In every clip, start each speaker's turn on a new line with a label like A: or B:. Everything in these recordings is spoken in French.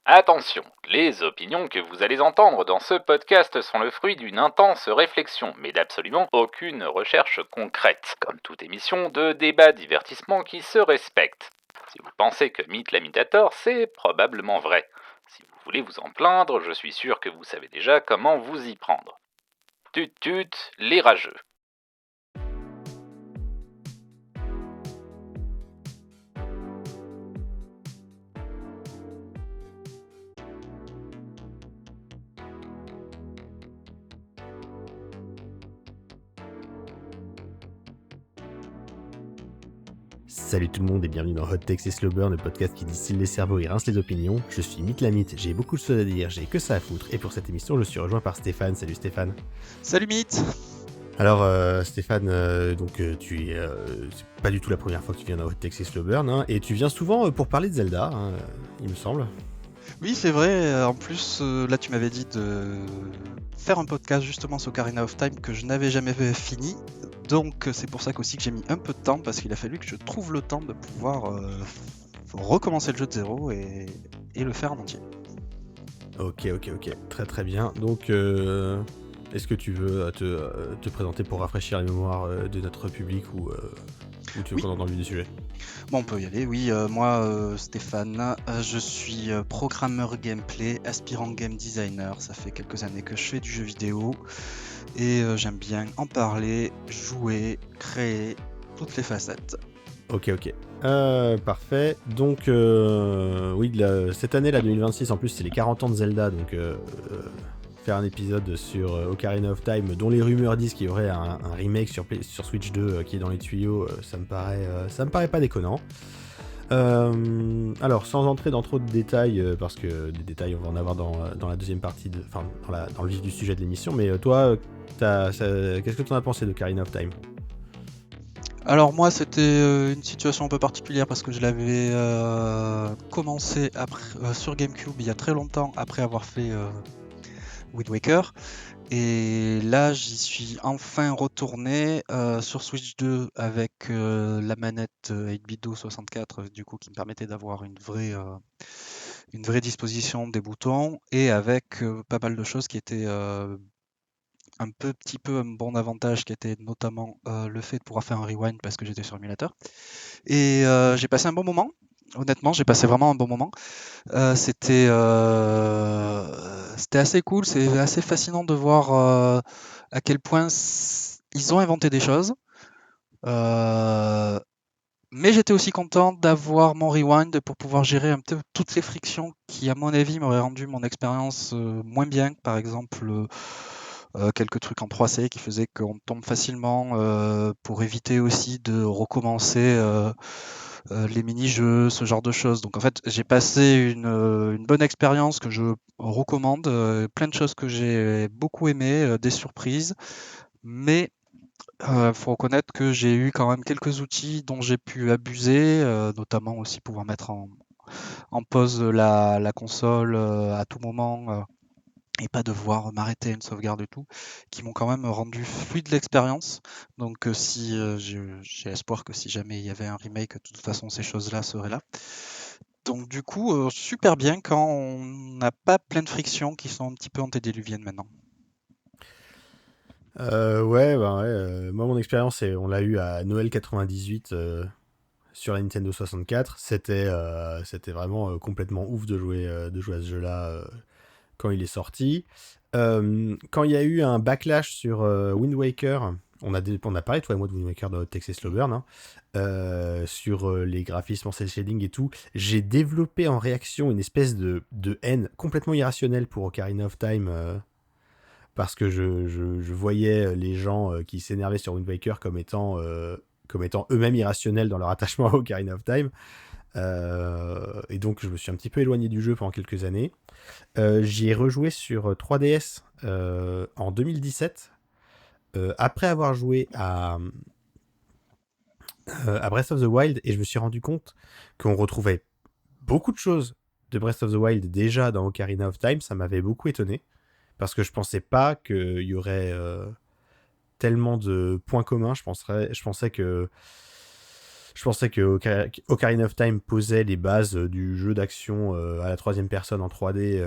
A: Attention, les opinions que vous allez entendre dans ce podcast sont le fruit d'une intense réflexion, mais d'absolument aucune recherche concrète, comme toute émission de débat divertissement qui se respecte. Si vous pensez que Mythe l'imitator, c'est probablement vrai. Si vous voulez vous en plaindre, je suis sûr que vous savez déjà comment vous y prendre. Tut tut, les rageux.
B: Salut tout le monde et bienvenue dans Hot Takes et Slow Burn, le podcast qui distille les cerveaux et rince les opinions. Je suis Mythe la Mythe, j'ai beaucoup de choses à dire, j'ai que ça à foutre, et pour cette émission je suis rejoint par Stéphane. Salut Stéphane.
C: Salut Mythe.
B: Alors Stéphane, c'est pas du tout la première fois que tu viens dans Hot Takes et Slow Burn, hein, et tu viens souvent pour parler de Zelda, hein, il me semble.
C: Oui, c'est vrai. En plus, là, tu m'avais dit de faire un podcast justement sur Ocarina of Time que je n'avais jamais fini. Donc, c'est pour ça qu'aussi que j'ai mis un peu de temps parce qu'il a fallu que je trouve le temps de pouvoir recommencer le jeu de zéro et le faire en entier.
B: Ok, très très bien. Donc, est-ce que tu veux te présenter pour rafraîchir la mémoire de notre public ou tu veux
C: Oui.
B: qu'on entre dans le vif du sujet?
C: Bon, on peut y aller. Oui, moi, Stéphane, je suis programmeur gameplay, aspirant game designer. Ça fait quelques années que je fais du jeu vidéo et j'aime bien en parler, jouer, créer, toutes les facettes.
B: Ok. Parfait. Donc, oui, cette année, là, 2026, en plus, c'est les 40 ans de Zelda, donc faire un épisode sur Ocarina of Time, dont les rumeurs disent qu'il y aurait un remake sur Switch 2 qui est dans les tuyaux, ça me paraît pas déconnant. Alors, sans entrer dans trop de détails, parce que des détails, on va en avoir dans la deuxième partie, dans le vif du sujet de l'émission, mais toi, qu'est-ce que tu en as pensé d'Ocarina of Time?
C: Alors moi c'était une situation un peu particulière parce que je l'avais commencé sur GameCube il y a très longtemps après avoir fait Wind Waker et là j'y suis enfin retourné sur Switch 2 avec la manette 8-bit 64 du coup qui me permettait d'avoir une vraie disposition des boutons et avec pas mal de choses qui étaient petit peu un bon avantage qui était notamment le fait de pouvoir faire un rewind parce que j'étais sur émulateur. Et j'ai passé un bon moment. Honnêtement, j'ai passé vraiment un bon moment. C'était assez cool, c'est assez fascinant de voir à quel point ils ont inventé des choses. Euh, mais j'étais aussi content d'avoir mon rewind pour pouvoir gérer un peu toutes les frictions qui, à mon avis, m'auraient rendu mon expérience moins bien. Par exemple, quelques trucs en 3C qui faisaient qu'on tombe facilement pour éviter aussi de recommencer les mini-jeux, ce genre de choses. Donc en fait, j'ai passé une bonne expérience que je recommande, plein de choses que j'ai beaucoup aimées, des surprises, mais faut reconnaître que j'ai eu quand même quelques outils dont j'ai pu abuser, notamment aussi pouvoir mettre en pause la console à tout moment et pas devoir m'arrêter à une sauvegarde et tout, qui m'ont quand même rendu fluide l'expérience. Donc si j'ai espoir que si jamais il y avait un remake, de toute façon ces choses-là seraient là. Donc du coup, super bien quand on n'a pas plein de frictions qui sont un petit peu antédiluviennes maintenant.
B: Ouais, moi mon expérience, on l'a eu à Noël 98 sur la Nintendo 64. C'était vraiment complètement ouf de jouer à ce jeu-là quand il est sorti. Quand il y a eu un backlash sur Wind Waker, on a parlé toi et moi de Wind Waker dans Texas Slow Burn, hein, sur les graphismes en cel shading et tout. J'ai développé en réaction une espèce de haine complètement irrationnelle pour Ocarina of Time. Parce que je voyais les gens qui s'énervaient sur Wind Waker comme étant eux-mêmes irrationnels dans leur attachement à Ocarina of Time. Et donc je me suis un petit peu éloigné du jeu pendant quelques années. J'y ai rejoué sur 3DS en 2017, après avoir joué à Breath of the Wild, et je me suis rendu compte qu'on retrouvait beaucoup de choses de Breath of the Wild déjà dans Ocarina of Time. Ça m'avait beaucoup étonné, parce que je pensais pas qu'il y aurait tellement de points communs. Je pensais que Je pensais que Ocarina of Time posait les bases du jeu d'action à la troisième personne en 3D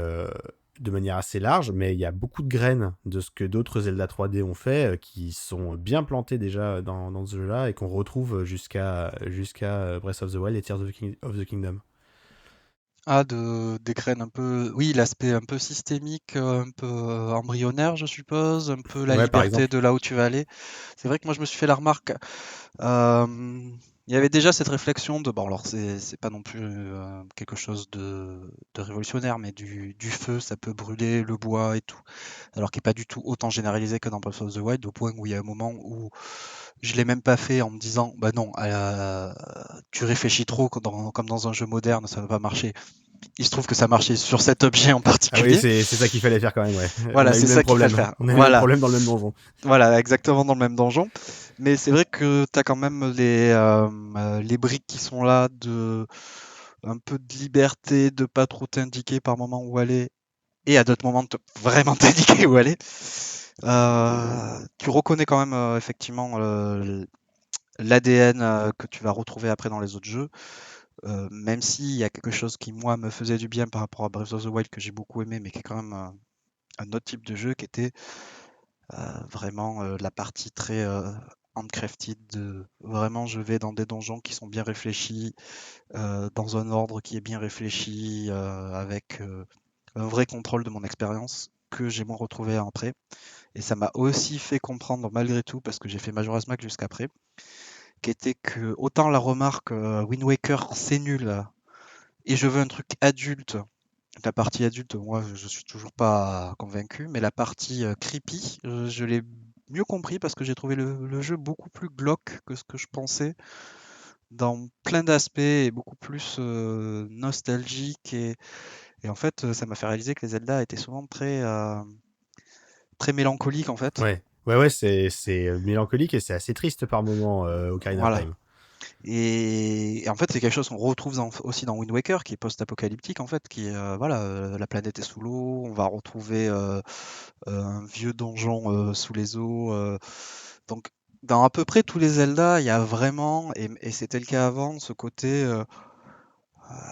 B: de manière assez large, mais il y a beaucoup de graines de ce que d'autres Zelda 3D ont fait qui sont bien plantées déjà dans ce jeu-là et qu'on retrouve jusqu'à Breath of the Wild et Tears of the Kingdom.
C: Ah, des graines un peu. Oui, l'aspect un peu systémique, un peu embryonnaire, je suppose, un peu la
B: Ouais, par
C: liberté
B: exemple.
C: de là où tu vas aller. C'est vrai que moi, je me suis fait la remarque. Il y avait déjà cette réflexion de. Bon, alors, c'est pas non plus quelque chose de révolutionnaire, mais du feu, ça peut brûler le bois et tout. Alors qu'il n'est pas du tout autant généralisé que dans Breath of the Wild, au point où il y a un moment où je l'ai même pas fait en me disant, bah non, tu réfléchis trop comme dans un jeu moderne, ça va pas marcher. Il se trouve que ça marchait sur cet objet en
B: Ah oui,
C: particulier.
B: c'est ça qu'il fallait faire quand même, ouais. On
C: Voilà,
B: a eu
C: c'est
B: le même
C: ça qu'il fallait
B: problème.
C: faire.
B: On a eu le même
C: Voilà,
B: problème dans le même donjon.
C: voilà, exactement dans le même donjon. Mais c'est vrai que tu as quand même les briques qui sont là, un peu de liberté, de pas trop t'indiquer par moment où aller, et à d'autres moments de vraiment t'indiquer où aller. Tu reconnais quand même effectivement l'ADN que tu vas retrouver après dans les autres jeux. Même s'il y a quelque chose qui, moi, me faisait du bien par rapport à Breath of the Wild que j'ai beaucoup aimé, mais qui est quand même un autre type de jeu qui était vraiment la partie très handcrafted de vraiment je vais dans des donjons qui sont bien réfléchis, dans un ordre qui est bien réfléchi, avec un vrai contrôle de mon expérience que j'ai moins retrouvé après. Et ça m'a aussi fait comprendre malgré tout, parce que j'ai fait Majora's Mask jusqu'après, qui était que autant la remarque Wind Waker c'est nul et je veux un truc adulte. La partie adulte, moi, je suis toujours pas convaincu, mais la partie creepy, je l'ai mieux compris parce que j'ai trouvé le jeu beaucoup plus glauque que ce que je pensais, dans plein d'aspects et beaucoup plus nostalgique. Et en fait, ça m'a fait réaliser que les Zelda étaient souvent très mélancoliques en fait.
B: Ouais. Ouais, c'est mélancolique et c'est assez triste par moment, Ocarina of
C: Voilà.
B: Time.
C: Et en fait, c'est quelque chose qu'on retrouve aussi dans Wind Waker, qui est post-apocalyptique en fait, qui est voilà, la planète est sous l'eau, on va retrouver un vieux donjon sous les eaux. Donc, dans à peu près tous les Zelda, il y a vraiment, et c'était le cas avant, ce côté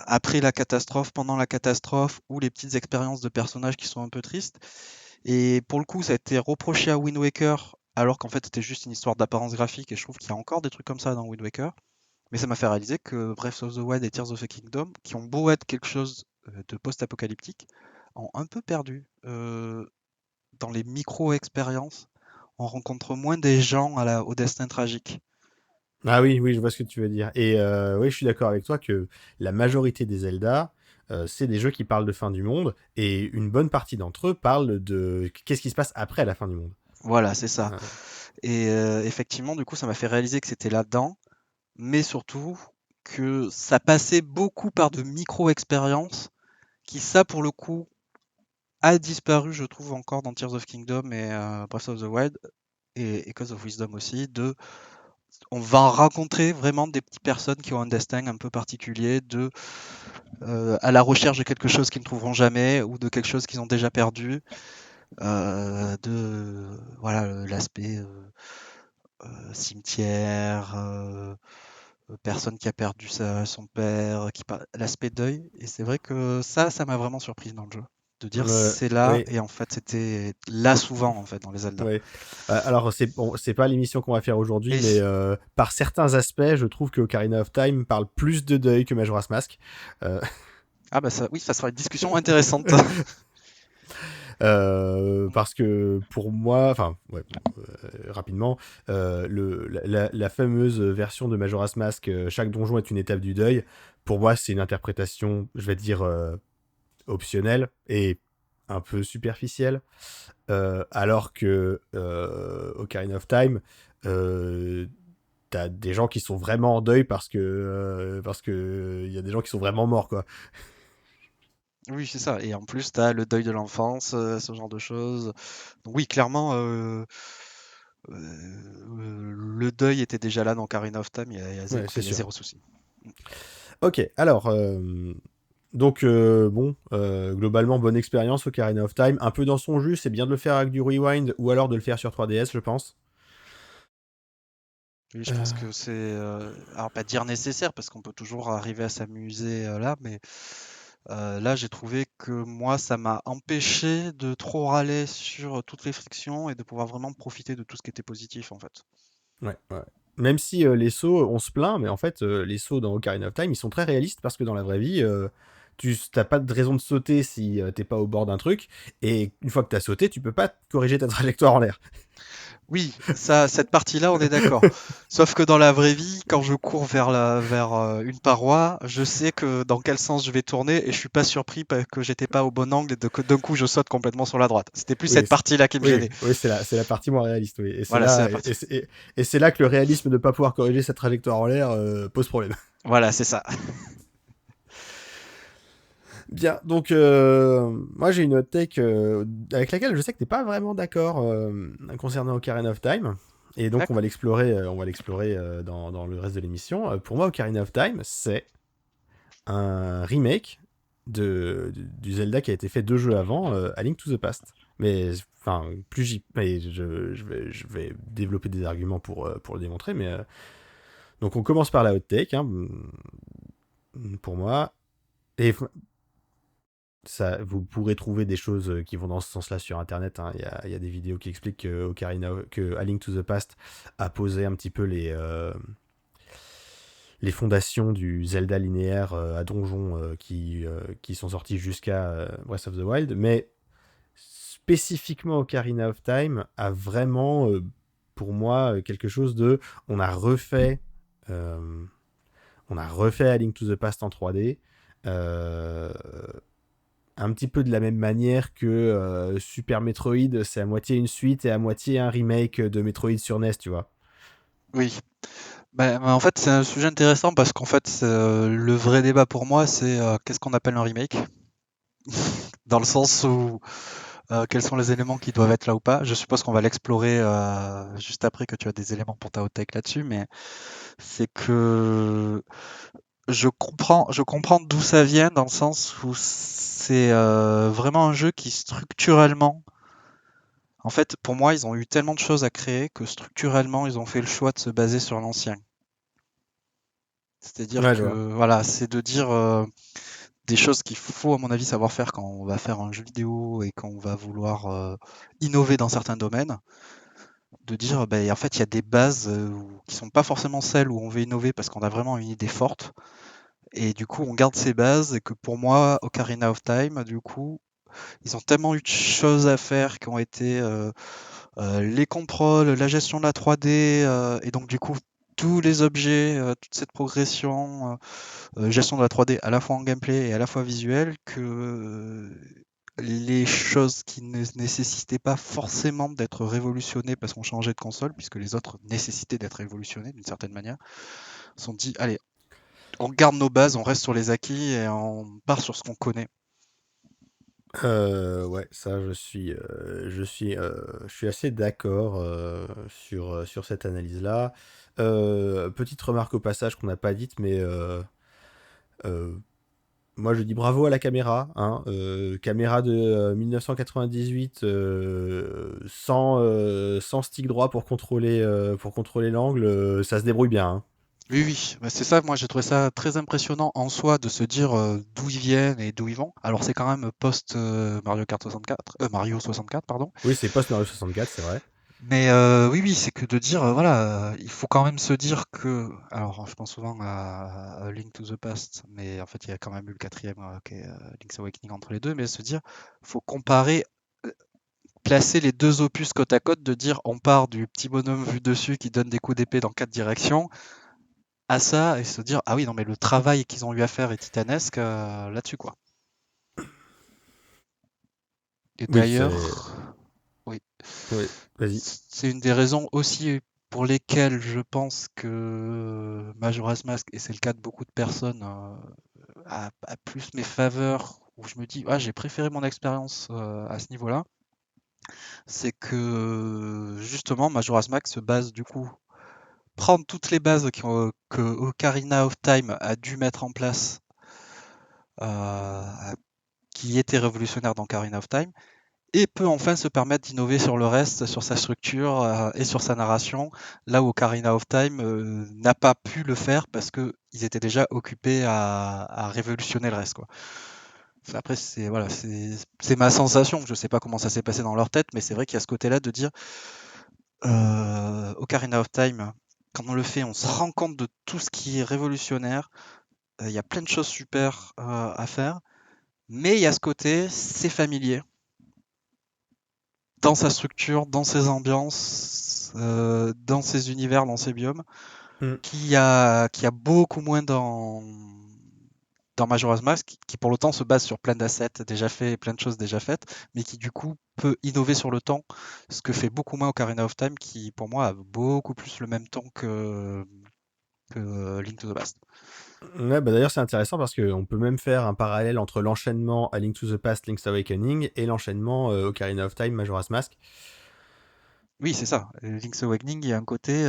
C: après la catastrophe, pendant la catastrophe, ou les petites expériences de personnages qui sont un peu tristes. Et pour le coup, ça a été reproché à Wind Waker, alors qu'en fait, c'était juste une histoire d'apparence graphique, et je trouve qu'il y a encore des trucs comme ça dans Wind Waker. Mais ça m'a fait réaliser que Breath of the Wild et Tears of the Kingdom, qui ont beau être quelque chose de post-apocalyptique, ont un peu perdu dans les micro-expériences. On rencontre moins des gens au destin tragique.
B: Ah oui, oui, je vois ce que tu veux dire. Et oui, je suis d'accord avec toi que la majorité des Zelda, c'est des jeux qui parlent de fin du monde, et une bonne partie d'entre eux parlent de qu'est-ce qui se passe après la fin du monde.
C: Voilà, c'est ça.
B: Euh,
C: Et effectivement, du coup, ça m'a fait réaliser que c'était là-dedans, mais surtout que ça passait beaucoup par de micro-expériences qui, ça, pour le coup, a disparu, je trouve, encore dans Tears of Kingdom et Breath of the Wild et Echoes of Wisdom aussi, on va rencontrer vraiment des petites personnes qui ont un destin un peu particulier, à la recherche de quelque chose qu'ils ne trouveront jamais ou de quelque chose qu'ils ont déjà perdu, voilà l'aspect cimetière, personne qui a perdu son père, l'aspect deuil. Et c'est vrai que ça m'a vraiment surpris dans le jeu. De dire c'est là,
B: oui,
C: et en fait c'était là souvent en fait dans les Zelda.
B: oui. Alors, c'est bon, c'est pas l'émission qu'on va faire aujourd'hui,
C: Et
B: mais par certains aspects, je trouve que Ocarina of Time parle plus de deuil que Majora's Mask. Euh,
C: ah bah ça, oui, ça sera une discussion intéressante.
B: parce que pour moi, enfin, ouais, rapidement, la fameuse version de Majora's Mask, chaque donjon est une étape du deuil, pour moi, c'est une interprétation, je vais dire, optionnelle et un peu superficielle. Alors que Ocarina of Time, t'as des gens qui sont vraiment en deuil parce que y a des gens qui sont vraiment morts, quoi.
C: Oui, c'est ça. Et en plus, tu as le deuil de l'enfance, ce genre de choses. Donc oui, clairement, le deuil était déjà là dans Ocarina of Time,
B: Ouais,
C: enfin,
B: c'est
C: il y a
B: sûr.
C: zéro souci.
B: Ok, alors, donc, bon, globalement, bonne expérience Ocarina of Time. Un peu dans son jus, c'est bien de le faire avec du rewind ou alors de le faire sur 3DS, je pense.
C: Oui, je
B: Euh,
C: pense que c'est, alors pas dire nécessaire parce qu'on peut toujours arriver à s'amuser là, mais là j'ai trouvé que moi ça m'a empêché de trop râler sur toutes les frictions et de pouvoir vraiment profiter de tout ce qui était positif en fait.
B: ouais, ouais. Même si les sauts, on se plaint, mais en fait, les sauts dans Ocarina of Time, ils sont très réalistes parce que dans la vraie vie, tu t'as pas de raison de sauter si t'es pas au bord d'un truc, et une fois que t'as sauté, tu peux pas corriger ta trajectoire en l'air.
C: Oui, ça, cette partie-là, on est d'accord. Sauf que dans la vraie vie, quand je cours vers une paroi, je sais que dans quel sens je vais tourner et je suis pas surpris que j'étais pas au bon angle et que d'un coup je saute complètement sur la droite. C'était plus
B: Oui,
C: cette partie-là qui me
B: oui,
C: gênait.
B: oui, c'est la partie moins réaliste, oui. Et c'est
C: Voilà, c'est
B: là,
C: la partie.
B: et c'est là que le réalisme de pas pouvoir corriger sa trajectoire en l'air pose problème.
C: Voilà, c'est ça.
B: Bien, donc moi j'ai une hot take avec laquelle je sais que t'es pas vraiment d'accord concernant Ocarina of Time, et donc
C: D'accord.
B: on va l'explorer dans le reste de l'émission. Pour moi, Ocarina of Time, c'est un remake du Zelda qui a été fait 2 jeux avant, A Link to the Past. Mais enfin, mais je vais développer des arguments pour le démontrer. Mais donc on commence par la hot take, hein, pour moi. Et ça, vous pourrez trouver des choses qui vont dans ce sens-là sur Internet, hein. Il y a des vidéos qui expliquent que A Link to the Past a posé un petit peu les fondations du Zelda linéaire à donjon qui sont sortis jusqu'à Breath of the Wild. Mais spécifiquement Ocarina of Time a vraiment, pour moi, quelque chose de... On a refait... euh, on a refait A Link to the Past en 3D. Euh, un petit peu de la même manière que Super Metroid, c'est à moitié une suite et à moitié un remake de Metroid sur NES, tu vois.
C: Oui. En fait, c'est un sujet intéressant parce qu'en fait, le vrai débat pour moi, c'est qu'est-ce qu'on appelle un remake? Dans le sens où quels sont les éléments qui doivent être là ou pas. Je suppose qu'on va l'explorer juste après que tu as des éléments pour ta hot take là-dessus, mais c'est que je comprends d'où ça vient dans le sens où c'est vraiment un jeu qui structurellement, en fait, pour moi, ils ont eu tellement de choses à créer que structurellement, ils ont fait le choix de se baser sur l'ancien. C'est-à-dire
B: Ouais, je
C: que
B: vois.
C: voilà, c'est de dire des choses qu'il faut, à mon avis, savoir faire quand on va faire un jeu vidéo et quand on va vouloir innover dans certains domaines. De dire, ben, en fait, il y a des bases qui sont pas forcément celles où on veut innover parce qu'on a vraiment une idée forte. Et du coup, on garde ces bases et que pour moi, Ocarina of Time, du coup, ils ont tellement eu de choses à faire qui ont été les contrôles, la gestion de la 3D, et donc du coup, tous les objets, toute cette progression, gestion de la 3D à la fois en gameplay et à la fois visuel, que les choses qui ne nécessitaient pas forcément d'être révolutionnées parce qu'on changeait de console, puisque les autres nécessitaient d'être révolutionnées d'une certaine manière, se sont dit, allez, on garde nos bases, on reste sur les acquis et on part sur ce qu'on connaît.
B: Ouais, ça, je suis assez d'accord sur cette analyse-là. Petite remarque au passage qu'on n'a pas dite, mais euh, moi je dis bravo à la caméra, hein. Caméra de 1998 sans stick droit pour contrôler l'angle, ça se débrouille bien, hein.
C: Oui, oui, bah, c'est ça, moi j'ai trouvé ça très impressionnant en soi de se dire d'où ils viennent et d'où ils vont. Alors c'est quand même post Mario Kart 64, Mario 64, pardon.
B: Oui, c'est post Mario 64, c'est vrai.
C: Mais oui, oui, c'est que de dire, voilà, il faut quand même se dire que, alors je pense souvent à Link to the Past, mais en fait il y a quand même eu le quatrième qui est Link's Awakening entre les deux, mais se dire, faut comparer, placer les deux opus côte à côte, de dire on part du petit bonhomme vu dessus qui donne des coups d'épée dans 4 directions, à ça et se dire ah oui non mais le travail qu'ils ont eu à faire est titanesque là-dessus quoi. Et
B: Oui, c'est...
C: d'ailleurs, oui,
B: Oui, vas-y.
C: c'est une des raisons aussi pour lesquelles je pense que Majora's Mask, et c'est le cas de beaucoup de personnes, a plus mes faveurs, où je me dis ah j'ai préféré mon expérience à ce niveau-là, c'est que justement Majora's Mask se base du coup prendre toutes les bases que Ocarina of Time a dû mettre en place, qui étaient révolutionnaires dans Ocarina of Time, et peut enfin se permettre d'innover sur le reste, sur sa structure et sur sa narration, là où Ocarina of Time n'a pas pu le faire parce qu'ils étaient déjà occupés à révolutionner le reste, quoi. Après, voilà, c'est ma sensation. Je sais pas comment ça s'est passé dans leur tête, mais c'est vrai qu'il y a ce côté-là de dire Ocarina of Time, quand on le fait, on se rend compte de tout ce qui est révolutionnaire. Il y a plein de choses super à faire, mais il y a ce côté, c'est familier dans sa structure, dans ses ambiances, dans ses univers, dans ses biomes,
B: Mm.
C: qui a beaucoup moins dans Majora's Mask, qui pour le temps se base sur plein d'assets déjà faits, plein de choses déjà faites, mais qui du coup peut innover sur le temps, ce que fait beaucoup moins Ocarina of Time, qui pour moi a beaucoup plus le même temps que Link to the Past.
B: Ouais, bah d'ailleurs c'est intéressant parce qu'on peut même faire un parallèle entre l'enchaînement A Link to the Past, Link's Awakening et l'enchaînement Ocarina of Time, Majora's Mask.
C: Oui, c'est ça. Link's Awakening, il y a un côté,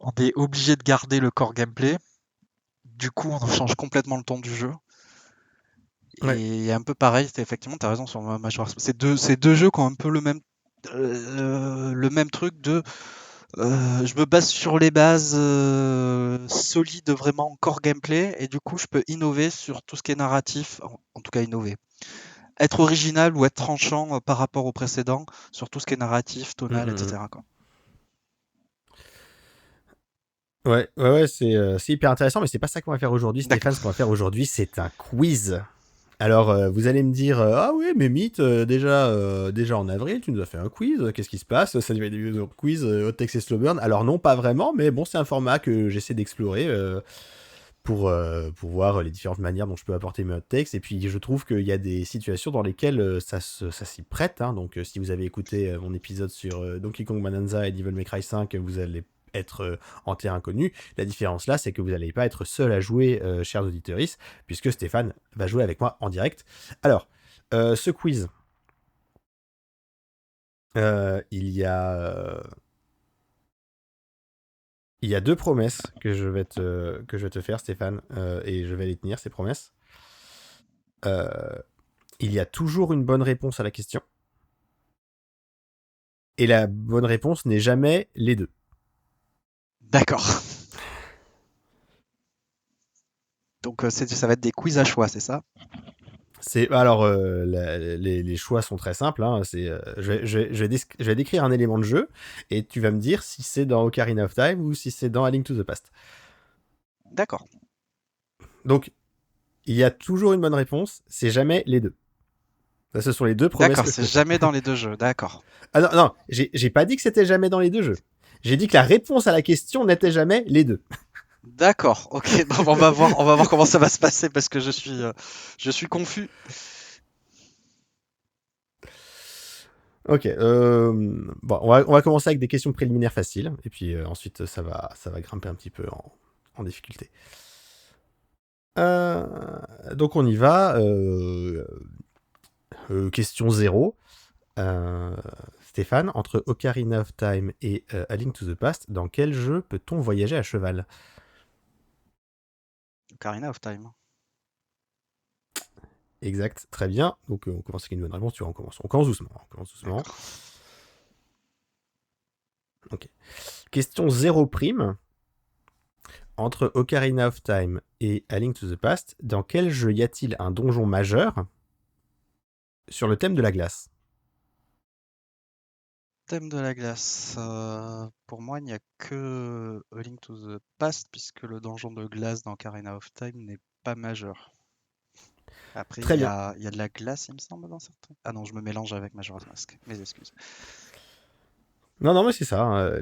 C: on est obligé de garder le core gameplay. Du coup, on change complètement le ton du jeu.
B: Ouais.
C: Et un peu pareil, effectivement, tu as raison sur Majora's Mask. Ces deux jeux qui ont un peu le même truc de je me base sur les bases solides, vraiment core gameplay, et du coup, je peux innover sur tout ce qui est narratif, en tout cas innover. Être original ou être tranchant par rapport au précédent sur tout ce qui est narratif, tonal, etc., quoi.
B: Ouais, c'est hyper intéressant, mais c'est pas ça qu'on va faire aujourd'hui, Stéphane.
C: D'accord.
B: Ce qu'on va faire aujourd'hui, c'est un quiz. Alors, vous allez me dire, ah oui, mais Mythe, déjà en avril, tu nous as fait un quiz, qu'est-ce qui se passe? Ça devait être des quiz Hot Text et Slowburn. Alors non, pas vraiment, mais bon, c'est un format que j'essaie d'explorer pour voir les différentes manières dont je peux apporter mes hot takes. Et puis, je trouve qu'il y a des situations dans lesquelles ça s'y prête. Hein. Donc, si vous avez écouté mon épisode sur Donkey Kong Bonanza et Devil May Cry 5, vous allez être en terrain inconnu. La différence là, c'est que vous n'allez pas être seul à jouer, chers auditeurs, puisque Stéphane va jouer avec moi en direct. Alors, ce quiz, il y a deux promesses que je vais te faire, Stéphane, et je vais les tenir, ces promesses. Il y a toujours une bonne réponse à la question. Et la bonne réponse n'est jamais les deux.
C: D'accord. Donc, ça va être des quiz à choix, c'est ça?
B: Alors, les choix sont très simples. Hein. Je vais décrire un élément de jeu et tu vas me dire si c'est dans Ocarina of Time ou si c'est dans A Link to the Past.
C: D'accord.
B: Donc, il y a toujours une bonne réponse, c'est jamais les deux. Ça, ce sont les deux promesses
C: D'accord,
B: que je
C: c'est
B: te fais.
C: jamais dans les deux jeux. D'accord.
B: Ah non, non, j'ai pas dit que c'était jamais dans les deux jeux. J'ai dit que la réponse à la question n'était jamais les deux.
C: D'accord. Ok. Bon, on va voir comment ça va se passer parce que je suis confus.
B: Ok. Bon, on va commencer avec des questions préliminaires faciles, et puis ensuite ça va grimper un petit peu en difficulté. Donc on y va. Question 0. Stéphane, entre Ocarina of Time et A Link to the Past, dans quel jeu peut-on voyager à cheval?
C: Ocarina of Time.
B: Exact, très bien. Donc on commence avec une bonne réponse, tu vois, on commence doucement.
C: D'accord.
B: Ok. Question 0 prime. Entre Ocarina of Time et A Link to the Past, dans quel jeu y a-t-il un donjon majeur sur le thème de la glace?
C: Thème de la glace. Pour moi, il n'y a que A Link to the Past puisque le donjon de glace dans Ocarina of Time n'est pas majeur. Après,
B: Très bien.
C: il y a de la glace, il me semble, dans certains. Ah non, je me mélange avec Majora's Mask. Mes excuses.
B: Non, mais c'est ça. Hein,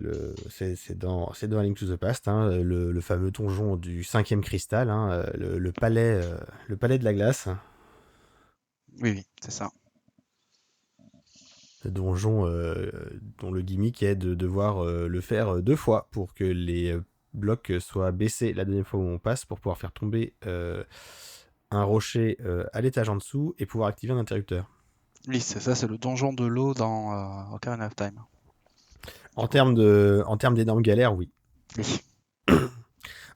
B: c'est dans A Link to the Past, hein, le fameux donjon du 5e cristal, hein, le palais de la glace.
C: Oui, c'est ça.
B: Le donjon dont le gimmick est de devoir le faire 2 fois pour que les blocs soient baissés la deuxième fois où on passe pour pouvoir faire tomber un rocher à l'étage en dessous et pouvoir activer un interrupteur.
C: Oui, c'est ça, c'est le donjon de l'eau dans Ocarina of Time.
B: En termes d'énormes galères, oui.
C: Oui.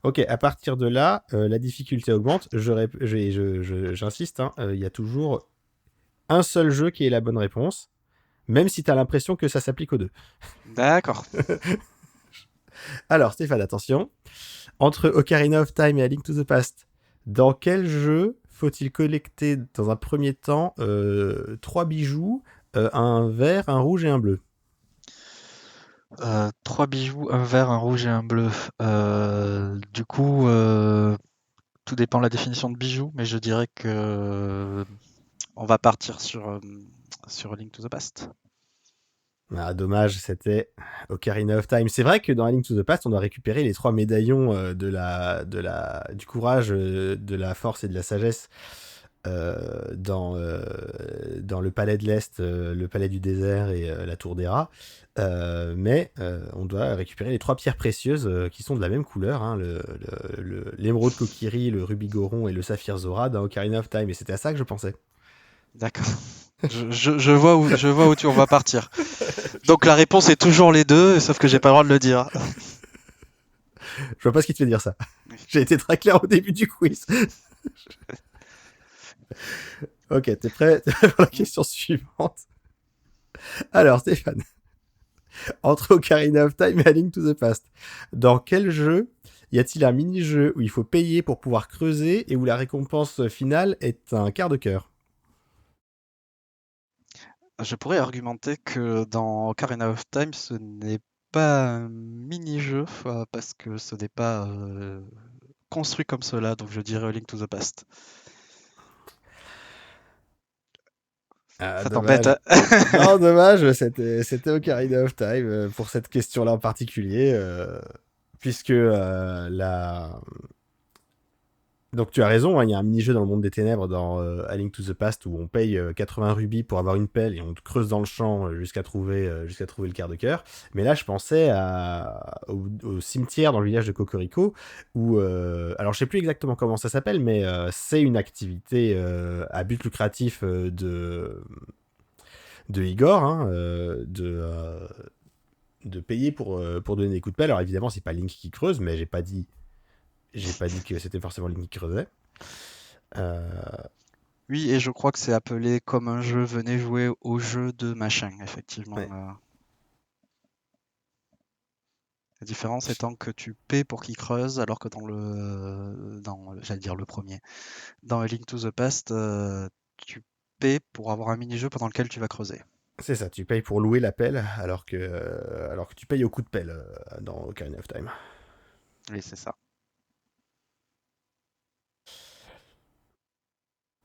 B: Ok, à partir de là, la difficulté augmente. J'insiste, hein, il y a toujours un seul jeu qui est la bonne réponse, même si tu as l'impression que ça s'applique aux deux.
C: D'accord.
B: Alors, Stéphane, attention. Entre Ocarina of Time et A Link to the Past, dans quel jeu faut-il collecter dans un premier temps 3 bijoux, un vert, un rouge et un bleu?
C: 3 bijoux, un vert, un rouge et un bleu. Du coup, tout dépend de la définition de bijoux, mais je dirais que on va partir sur Link to the Past.
B: Ah, dommage, c'était Ocarina of Time. C'est vrai que dans A Link to the Past, on doit récupérer les 3 médaillons du courage, de la force et de la sagesse dans le palais de l'Est, le palais du désert et la tour des rats. Mais on doit récupérer les 3 pierres précieuses qui sont de la même couleur, hein, l'émeraude Kokiri, le rubis Goron et le saphir Zora dans Ocarina of Time. Et c'était à ça que je pensais.
C: D'accord. Je vois où tu vas partir. Donc la réponse est toujours les deux, sauf que j'ai pas le droit de le dire.
B: Je vois pas ce qui te fait dire ça. J'ai été très clair au début du quiz. Ok, t'es prêt pour la question suivante? Alors, Stéphane, entre Ocarina of Time et A Link to the Past, dans quel jeu y a-t-il un mini-jeu où il faut payer pour pouvoir creuser et où la récompense finale est un quart de cœur?
C: Je pourrais argumenter que dans Ocarina of Time, ce n'est pas un mini-jeu, parce que ce n'est pas construit comme cela, donc je dirais A Link to the Past.
B: Ah,
C: Ça t'embête,
B: dommage.
C: hein?
B: Non, dommage, c'était Ocarina of Time pour cette question-là en particulier, puisque donc tu as raison, hein, il y a un mini-jeu dans le monde des ténèbres dans A Link to the Past où on paye 80 rubis pour avoir une pelle et on creuse dans le champ jusqu'à trouver le quart de cœur. Mais là, je pensais au cimetière dans le village de Cocorico où, alors je sais plus exactement comment ça s'appelle, mais c'est une activité à but lucratif de Igor, hein, de payer pour donner des coups de pelle. Alors évidemment, c'est pas Link qui creuse, mais j'ai pas dit que c'était forcément Link qui creusait.
C: Oui, et je crois que c'est appelé comme un jeu, venez jouer au jeu de machin, effectivement.
B: Ouais.
C: La différence étant que tu paies pour qu'il creuse, alors que j'allais dire le premier, dans A Link to the Past, tu paies pour avoir un mini-jeu pendant lequel tu vas creuser.
B: C'est ça, tu payes pour louer la pelle alors que tu payes au coup de pelle dans Ocarina of Time.
C: Oui, c'est ça.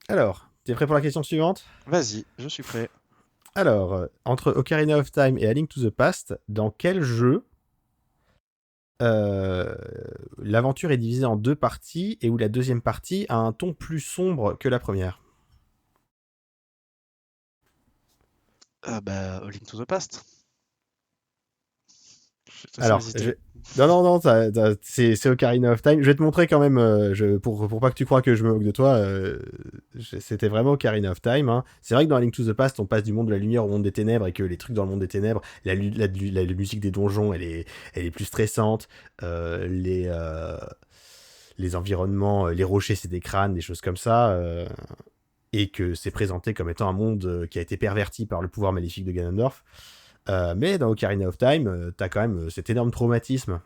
B: Alors, t'es prêt pour la question suivante?
C: Vas-y, je suis prêt.
B: Alors, entre Ocarina of Time et A Link to the Past, dans quel jeu l'aventure est divisée en 2 parties et où la deuxième partie a un ton plus sombre que la première?
C: A Link to the Past. Je te
B: Alors,
C: sollicite.
B: non, c'est Ocarina of Time. Je vais te montrer quand même, pour pas que tu crois que je me moque de toi, c'était vraiment Ocarina of Time, hein. C'est vrai que dans A Link to the Past, on passe du monde de la lumière au monde des ténèbres et que les trucs dans le monde des ténèbres, la musique des donjons, elle est plus stressante. Les environnements, les rochers, c'est des crânes, des choses comme ça. Et que c'est présenté comme étant un monde qui a été perverti par le pouvoir maléfique de Ganondorf. Mais dans Ocarina of Time, t'as quand même cet énorme traumatisme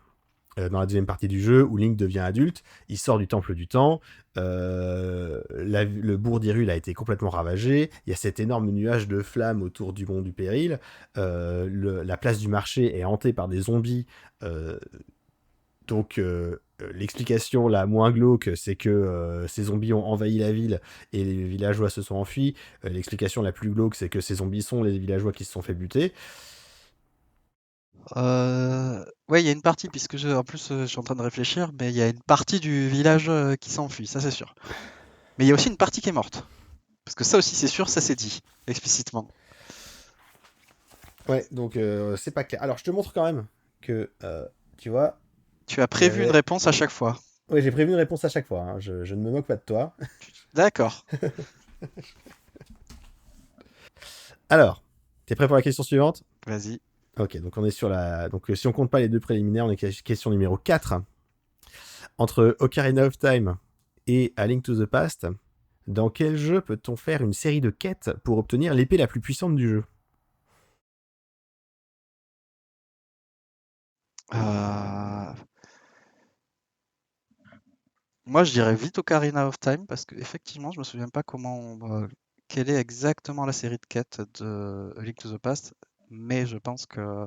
B: dans la deuxième partie du jeu où Link devient adulte, il sort du temple du temps, le bourg d'Hyrule a été complètement ravagé, il y a cet énorme nuage de flammes autour du mont du péril, la place du marché est hantée par des zombies, donc l'explication la moins glauque, c'est que ces zombies ont envahi la ville et les villageois se sont enfuis. L'explication la plus glauque, c'est que ces zombies sont les villageois qui se sont fait buter.
C: Ouais, il y a une partie, en plus, je suis en train de réfléchir, mais il y a une partie du village qui s'enfuit, ça c'est sûr. Mais il y a aussi une partie qui est morte. Parce que ça aussi, c'est sûr, ça c'est dit explicitement.
B: Ouais, donc c'est pas clair. Alors je te montre quand même que, tu vois,
C: Tu as prévu une réponse à chaque fois.
B: Ouais, j'ai prévu une réponse à chaque fois, hein. Je ne me moque pas de toi.
C: D'accord.
B: Alors, t'es prêt pour la question suivante?
C: Vas-y.
B: Ok, donc on est sur la... Donc si on compte pas les 2 préliminaires, on est question numéro 4. Entre Ocarina of Time et A Link to the Past, Dans quel jeu peut-on faire une série de quêtes pour obtenir l'épée la plus puissante du jeu?
C: Euh, Moi, je dirais vite Ocarina of Time parce que effectivement, je me souviens pas quelle est exactement la série de quêtes de A Link to the Past, mais je pense que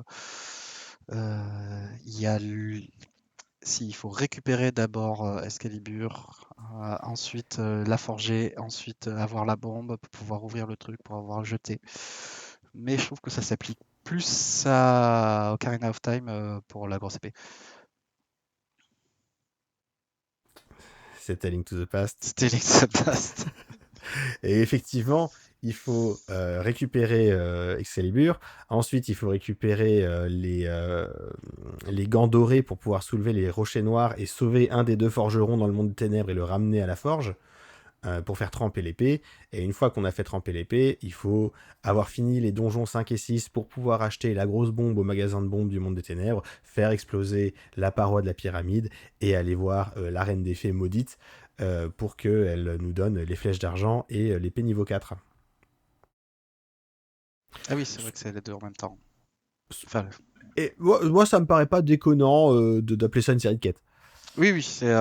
C: il y a si il faut récupérer d'abord Excalibur, ensuite la forger, ensuite avoir la bombe pour pouvoir ouvrir le truc, pour avoir le jeté. Mais je trouve que ça s'applique plus à Ocarina of Time pour la grosse épée.
B: C'est A Link to the Past.
C: C'était Link to the Past.
B: Et effectivement, il faut récupérer Excalibur. Ensuite, il faut récupérer les gants dorés pour pouvoir soulever les rochers noirs et sauver un des deux forgerons dans le monde des ténèbres et le ramener à la forge pour faire tremper l'épée. Et une fois qu'on a fait tremper l'épée, il faut avoir fini les donjons 5 et 6 pour pouvoir acheter la grosse bombe au magasin de bombes du monde des ténèbres, faire exploser la paroi de la pyramide et aller voir la reine des fées maudite pour qu'elle nous donne les flèches d'argent et l'épée niveau 4.
C: Ah oui, c'est vrai que c'est les deux en même temps. Enfin,
B: Et moi, ça me paraît pas déconnant d'appeler ça une série de quêtes.
C: oui, c'est.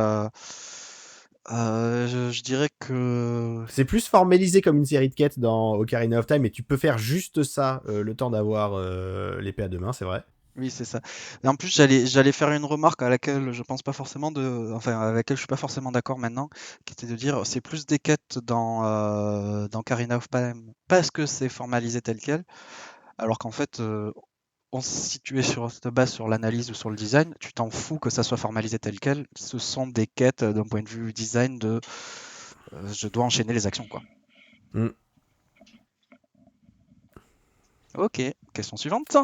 C: Je dirais que.
B: C'est plus formalisé comme une série de quêtes dans Ocarina of Time, et tu peux faire juste ça le temps d'avoir l'épée à deux mains, c'est vrai.
C: Oui, c'est ça. Et en plus, j'allais faire une remarque à laquelle je pense pas forcément enfin, avec laquelle je suis pas forcément d'accord maintenant, qui était de dire c'est plus des quêtes dans Ocarina of Time parce que c'est formalisé tel quel, alors qu'en fait, si tu es sur te bases sur l'analyse ou sur le design, tu t'en fous que ça soit formalisé tel quel. Ce sont des quêtes d'un point de vue design de je dois enchaîner les actions, quoi.
B: Mm.
C: Ok, question suivante.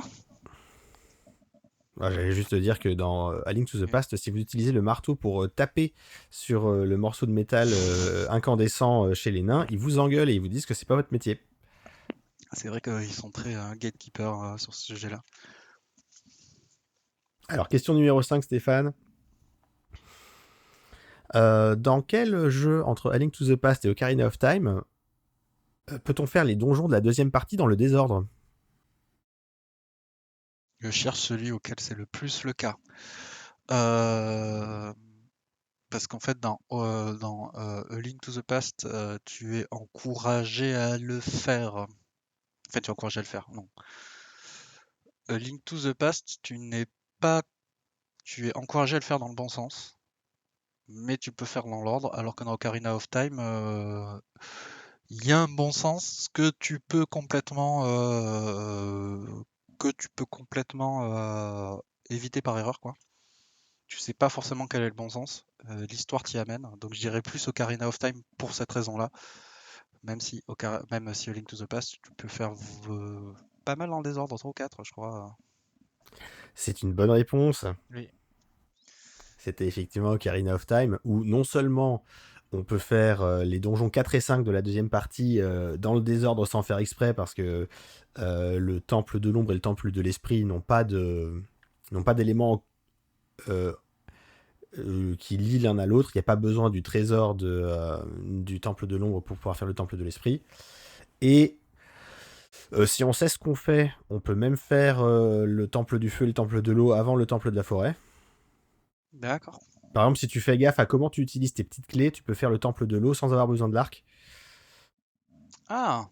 B: J'allais juste te dire que dans A Link to the Past, si vous utilisez le marteau pour taper sur le morceau de métal incandescent chez les nains, ils vous engueulent et ils vous disent que c'est pas votre métier.
C: C'est vrai qu'ils sont très gatekeepers sur ce sujet-là.
B: Alors, question numéro 5, Stéphane. Dans quel jeu entre A Link to the Past et Ocarina of Time peut-on faire les donjons de la deuxième partie dans le désordre?
C: Je cherche celui auquel c'est le plus le cas. Euh, Parce qu'en fait, dans A Link to the Past, tu es encouragé à le faire. Enfin, tu es encouragé à le faire, non. A Link to the Past, pas, tu es encouragé à le faire dans le bon sens, mais tu peux faire dans l'ordre, alors que dans Ocarina of Time, il y a un bon sens que tu peux complètement éviter par erreur, quoi. Tu sais pas forcément quel est le bon sens. L'histoire t'y amène. Donc je dirais plus Ocarina of Time pour cette raison-là. Même si A Link to the Past, tu peux faire pas mal dans le désordre, 3 ou 4, je crois.
B: C'est une bonne réponse.
C: Oui.
B: C'était effectivement Ocarina of Time, où non seulement on peut faire les donjons 4 et 5 de la deuxième partie dans le désordre sans faire exprès, parce que le temple de l'ombre et le temple de l'esprit n'ont pas d'éléments qui lient l'un à l'autre. Il n'y a pas besoin du trésor du temple de l'ombre pour pouvoir faire le temple de l'esprit. Et si on sait ce qu'on fait, on peut même faire le temple du feu et le temple de l'eau avant le temple de la forêt.
C: D'accord.
B: Par exemple, si tu fais gaffe à comment tu utilises tes petites clés, tu peux faire le temple de l'eau sans avoir besoin de l'arc.
C: Ah,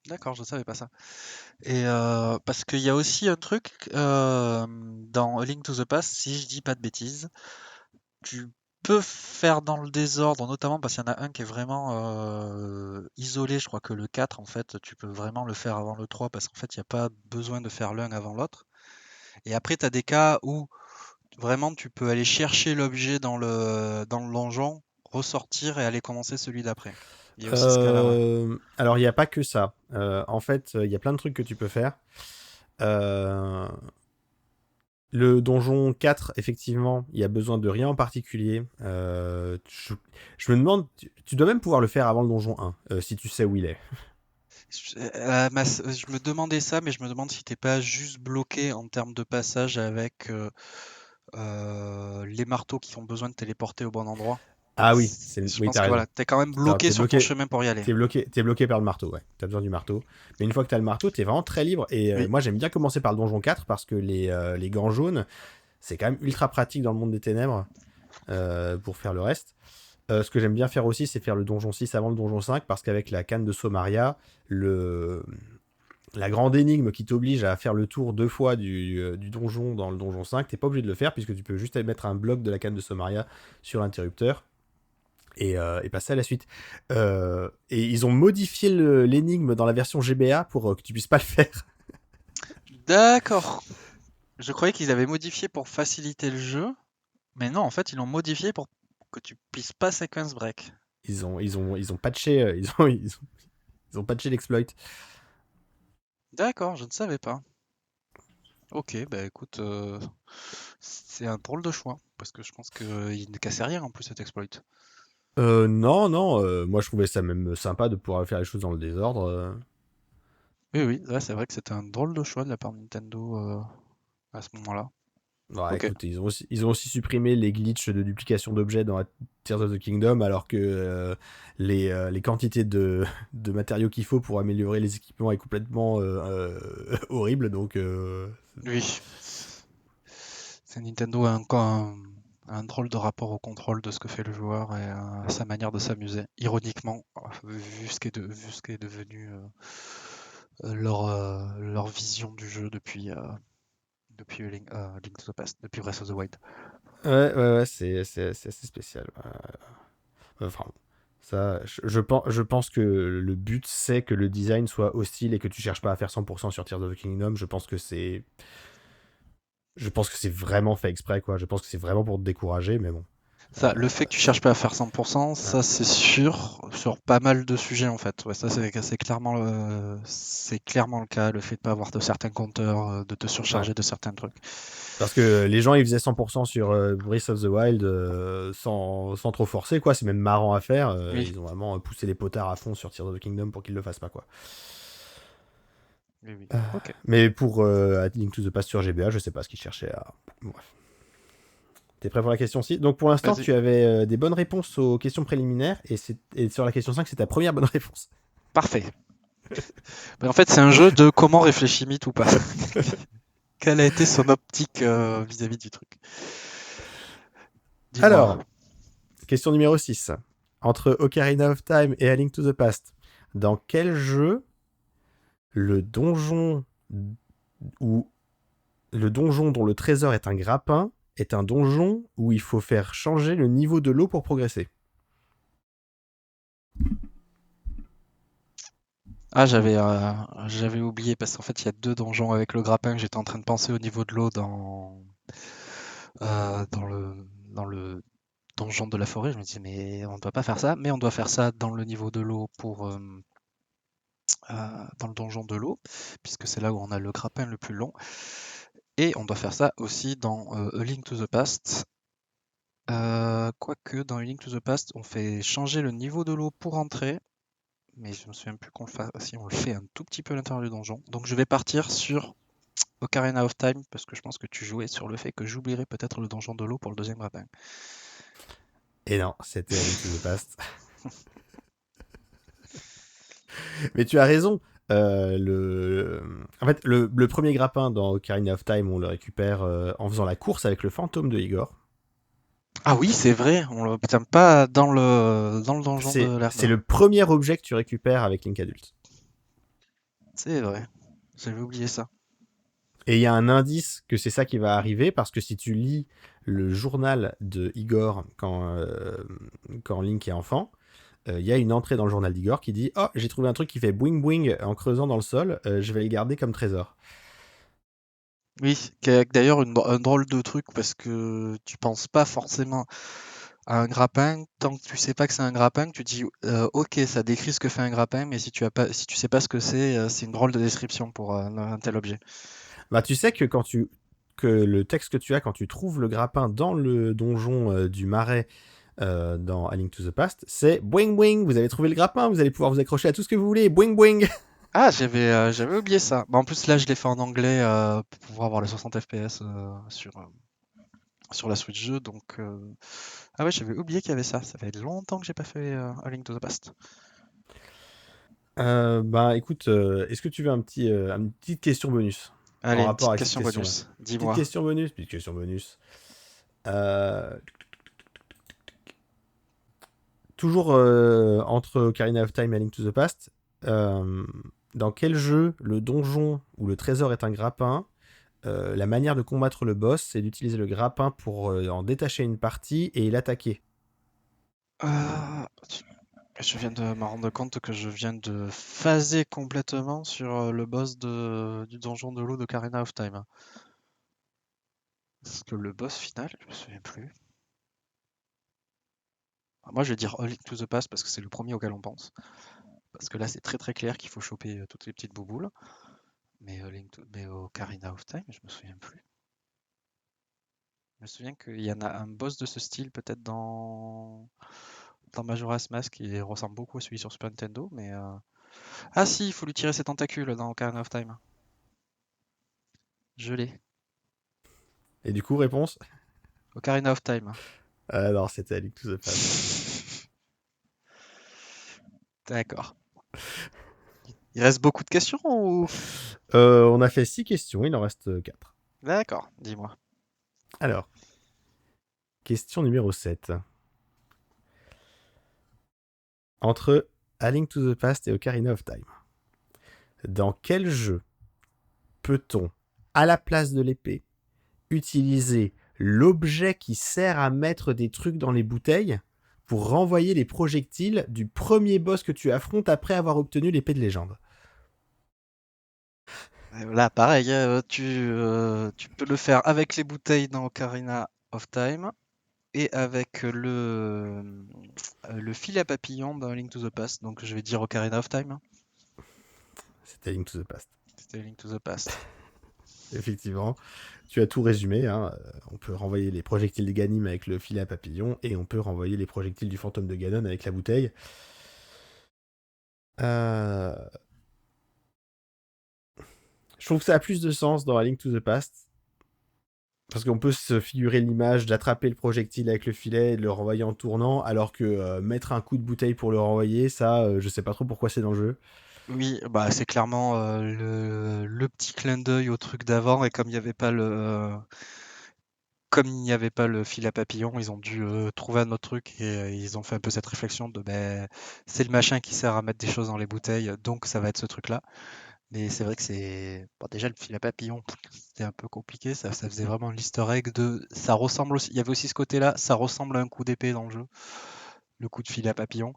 C: d'accord, je savais pas ça. Et parce qu'il y a aussi un truc dans A Link to the Past, si je dis pas de bêtises, tu peux faire dans le désordre, notamment parce qu'il y en a un qui est vraiment isolé. Je crois que le 4, en fait, tu peux vraiment le faire avant le 3 parce qu'en fait, il n'y a pas besoin de faire l'un avant l'autre. Et après, tu as des cas où vraiment tu peux aller chercher l'objet dans le donjon, ressortir et aller commencer celui d'après. Il y a aussi ce cas-là, ouais.
B: Alors, il n'y a pas que ça. En fait, il y a plein de trucs que tu peux faire. Euh, Le donjon 4, effectivement, il y a besoin de rien en particulier. Je me demande, tu dois même pouvoir le faire avant le donjon 1, si tu sais où il est.
C: Je me demandais ça, mais je me demande si t'es pas juste bloqué en termes de passage avec les marteaux qui ont besoin de téléporter au bon endroit.
B: Ah oui,
C: Je
B: oui,
C: pense
B: t'as
C: que
B: raison.
C: voilà, t'es quand même
B: Alors,
C: bloqué sur ton chemin pour y aller.
B: T'es bloqué par le marteau, ouais. T'as besoin du marteau. Mais une fois que t'as le marteau, t'es vraiment très libre. Et
C: Oui.
B: moi, j'aime bien commencer par le donjon 4 parce que les gants jaunes, c'est quand même ultra pratique dans le monde des ténèbres pour faire le reste. Ce que j'aime bien faire aussi, c'est faire le donjon 6 avant le donjon 5 parce qu'avec la canne de Somaria, la grande énigme qui t'oblige à faire le tour 2 fois du donjon dans le donjon 5, t'es pas obligé de le faire puisque tu peux juste mettre un bloc de la canne de Somaria sur l'interrupteur et passer à la suite. Et ils ont modifié l'énigme dans la version GBA pour que tu puisses pas le faire.
C: D'accord. Je croyais qu'ils avaient modifié pour faciliter le jeu, mais non, en fait, ils l'ont modifié pour que tu puisses pas sequence break.
B: Ils ont patché, ils ont patché l'exploit.
C: D'accord, je ne savais pas. Ok, bah écoute, c'est un drôle de choix, parce que je pense qu'il ne cassait rien en plus cet exploit.
B: Non, non, moi je trouvais ça même sympa de pouvoir faire les choses dans le désordre.
C: Oui, oui, ouais, c'est vrai que c'était un drôle de choix de la part de Nintendo à ce moment-là.
B: Ouais,
C: Ok.
B: écoute, ils ont aussi supprimé les glitches de duplication d'objets dans Tears of the Kingdom, alors que les quantités de matériaux qu'il faut pour améliorer les équipements est complètement horrible, donc
C: Oui. C'est Nintendo a encore un drôle de rapport au contrôle de ce que fait le joueur et à sa manière de s'amuser. Ironiquement, vu ce qu'est devenu leur vision du jeu depuis Link to the Past, depuis Breath of the Wild.
B: ouais, c'est assez spécial. Enfin, ça, je pense que le but c'est que le design soit hostile et que tu cherches pas à faire 100% sur Tears of the Kingdom. Je pense que c'est vraiment fait exprès, quoi. Je pense que c'est vraiment pour te décourager, mais bon.
C: Ça, le fait que tu cherches pas à faire 100%,
B: Ouais.
C: ça c'est sûr, sur pas mal de sujets en fait. Ouais, ça c'est clairement le cas, le fait de pas avoir de certains compteurs, de te
B: Ouais.
C: surcharger de certains trucs.
B: Parce que les gens, ils faisaient 100% sur Breath of the Wild sans trop forcer, quoi. C'est même marrant à faire.
C: Oui,
B: Ils ont vraiment poussé les potards à fond sur Tears of the Kingdom pour qu'ils le fassent pas, quoi.
C: oui, oui.
B: Euh,
C: Ok.
B: Mais pour A Link to the Past sur GBA, je sais pas ce qu'ils cherchaient à. Bref. T'es prêt pour la question 6? Donc pour l'instant,
C: Vas-y.
B: tu avais des bonnes réponses aux questions préliminaires et sur la question 5, c'est ta première bonne réponse.
C: Parfait. Mais en fait, c'est un jeu de comment réfléchit Myth ou pas. Quelle a été son optique vis-à-vis du truc? Dis-moi.
B: Alors, question numéro 6. Entre Ocarina of Time et A Link to the Past, dans quel jeu le donjon où le donjon dont le trésor est un grappin est un donjon où il faut faire changer le niveau de l'eau pour progresser?
C: Ah, j'avais oublié parce qu'en fait, il y a deux donjons avec le grappin. J'étais en train de penser au niveau de l'eau dans le donjon de la forêt. Je me disais, mais on ne doit pas faire ça. Mais on doit faire ça dans le niveau de l'eau dans le donjon de l'eau, puisque c'est là où on a le grappin le plus long. Et on doit faire ça aussi dans A Link to the Past. Quoique dans A Link to the Past, on fait changer le niveau de l'eau pour entrer, mais je me souviens plus qu'on le fasse, si on le fait un tout petit peu à l'intérieur du donjon. Donc je vais partir sur Ocarina of Time, parce que je pense que tu jouais sur le fait que j'oublierais peut-être le donjon de l'eau pour le deuxième grappin.
B: Et non, c'était A Link to the Past. Mais tu as raison. En fait, le premier grappin dans Ocarina of Time, on le récupère en faisant la course avec le fantôme de Igor.
C: Ah oui, c'est vrai, on l'obtient pas dans le donjon de
B: C'est
C: l'herbe.
B: le premier objet que tu récupères avec Link adulte.
C: C'est vrai, j'avais oublié ça.
B: Et il y a un indice que c'est ça qui va arriver, parce que si tu lis le journal de Igor quand Link est enfant, il y a une entrée dans le journal d'Igor qui dit « Oh, j'ai trouvé un truc qui fait boing boing en creusant dans le sol, je vais le garder comme trésor. »
C: Oui, qui est d'ailleurs un drôle de truc parce que tu penses pas forcément à un grappin tant que tu sais pas que c'est un grappin, que tu dis ok, ça décrit ce que fait un grappin, mais si tu sais pas ce que c'est une drôle de description pour un tel objet.
B: Bah, tu sais que le texte que tu as quand tu trouves le grappin dans le donjon du marais dans A Link to the Past, c'est boing boing, vous avez trouvé le grappin, vous allez pouvoir vous accrocher à tout ce que vous voulez, boing boing.
C: Ah, j'avais oublié ça. Bah, en plus là, je l'ai fait en anglais pour pouvoir avoir les 60 FPS sur. sur la Switch 2. Donc, ah ouais, j'avais oublié qu'il y avait ça. Ça fait longtemps que j'ai pas fait A Link to the Past.
B: Bah écoute, est-ce que tu veux une petite question bonus en
C: Allez, une
B: rapport
C: petite
B: avec cette
C: question
B: question-là?
C: bonus.
B: Petite
C: Dis-moi.
B: question bonus, petite question bonus. Euh, Toujours entre Ocarina of Time et A Link to the Past, euh, dans quel jeu le donjon où le trésor est un grappin, la manière de combattre le boss, c'est d'utiliser le grappin pour en détacher une partie et l'attaquer.
C: Euh, Je viens de me rendre compte que je viens de phaser complètement sur le boss du donjon de l'eau de Karina of Time. Parce que le boss final, je me souviens plus. Moi, je vais dire A Link to the Past parce que c'est le premier auquel on pense. Parce que là, c'est très très clair qu'il faut choper toutes les petites bouboules. Mais, mais Ocarina of Time, je me souviens plus. Je me souviens qu'il y en a un boss de ce style peut-être dans Majora's Mask qui ressemble beaucoup à celui sur Super Nintendo. Mais ah si, il faut lui tirer ses tentacules dans Ocarina of Time. Je l'ai.
B: Et du coup, réponse?
C: Ocarina of Time.
B: Alors, c'était A Link to the Past.
C: D'accord. Il reste beaucoup de questions ou...
B: On a fait 6 questions, il en reste 4.
C: D'accord, dis-moi.
B: Alors, question numéro 7. Entre A Link to the Past et Ocarina of Time, dans quel jeu peut-on, à la place de l'épée, utiliser l'objet qui sert à mettre des trucs dans les bouteilles pour renvoyer les projectiles du premier boss que tu affrontes après avoir obtenu l'épée de légende?
C: Là, pareil, tu peux le faire avec les bouteilles dans Ocarina of Time et avec le fil à papillon dans Link to the Past. Donc je vais dire Ocarina of Time.
B: C'était A Link to the Past.
C: C'était Link to the Past.
B: Effectivement, tu as tout résumé. Hein. On peut renvoyer les projectiles de Ganim avec le filet à papillon et on peut renvoyer les projectiles du fantôme de Ganon avec la bouteille. Euh, Je trouve que ça a plus de sens dans A Link to the Past. Parce qu'on peut se figurer l'image d'attraper le projectile avec le filet et de le renvoyer en tournant, alors que mettre un coup de bouteille pour le renvoyer, ça, je sais pas trop pourquoi c'est dans le jeu.
C: Oui, bah c'est clairement le petit clin d'œil au truc d'avant et comme il n'y avait pas le fil à papillon, ils ont dû trouver un autre truc et ils ont fait un peu cette réflexion de ben, c'est le machin qui sert à mettre des choses dans les bouteilles, donc ça va être ce truc-là. Mais c'est vrai que c'est. Bon, déjà, le fil à papillon, c'était un peu compliqué. Ça faisait vraiment l'easter egg de. Ça ressemble aussi. Il y avait aussi ce côté-là, ça ressemble à un coup d'épée dans le jeu, le coup de fil à papillon,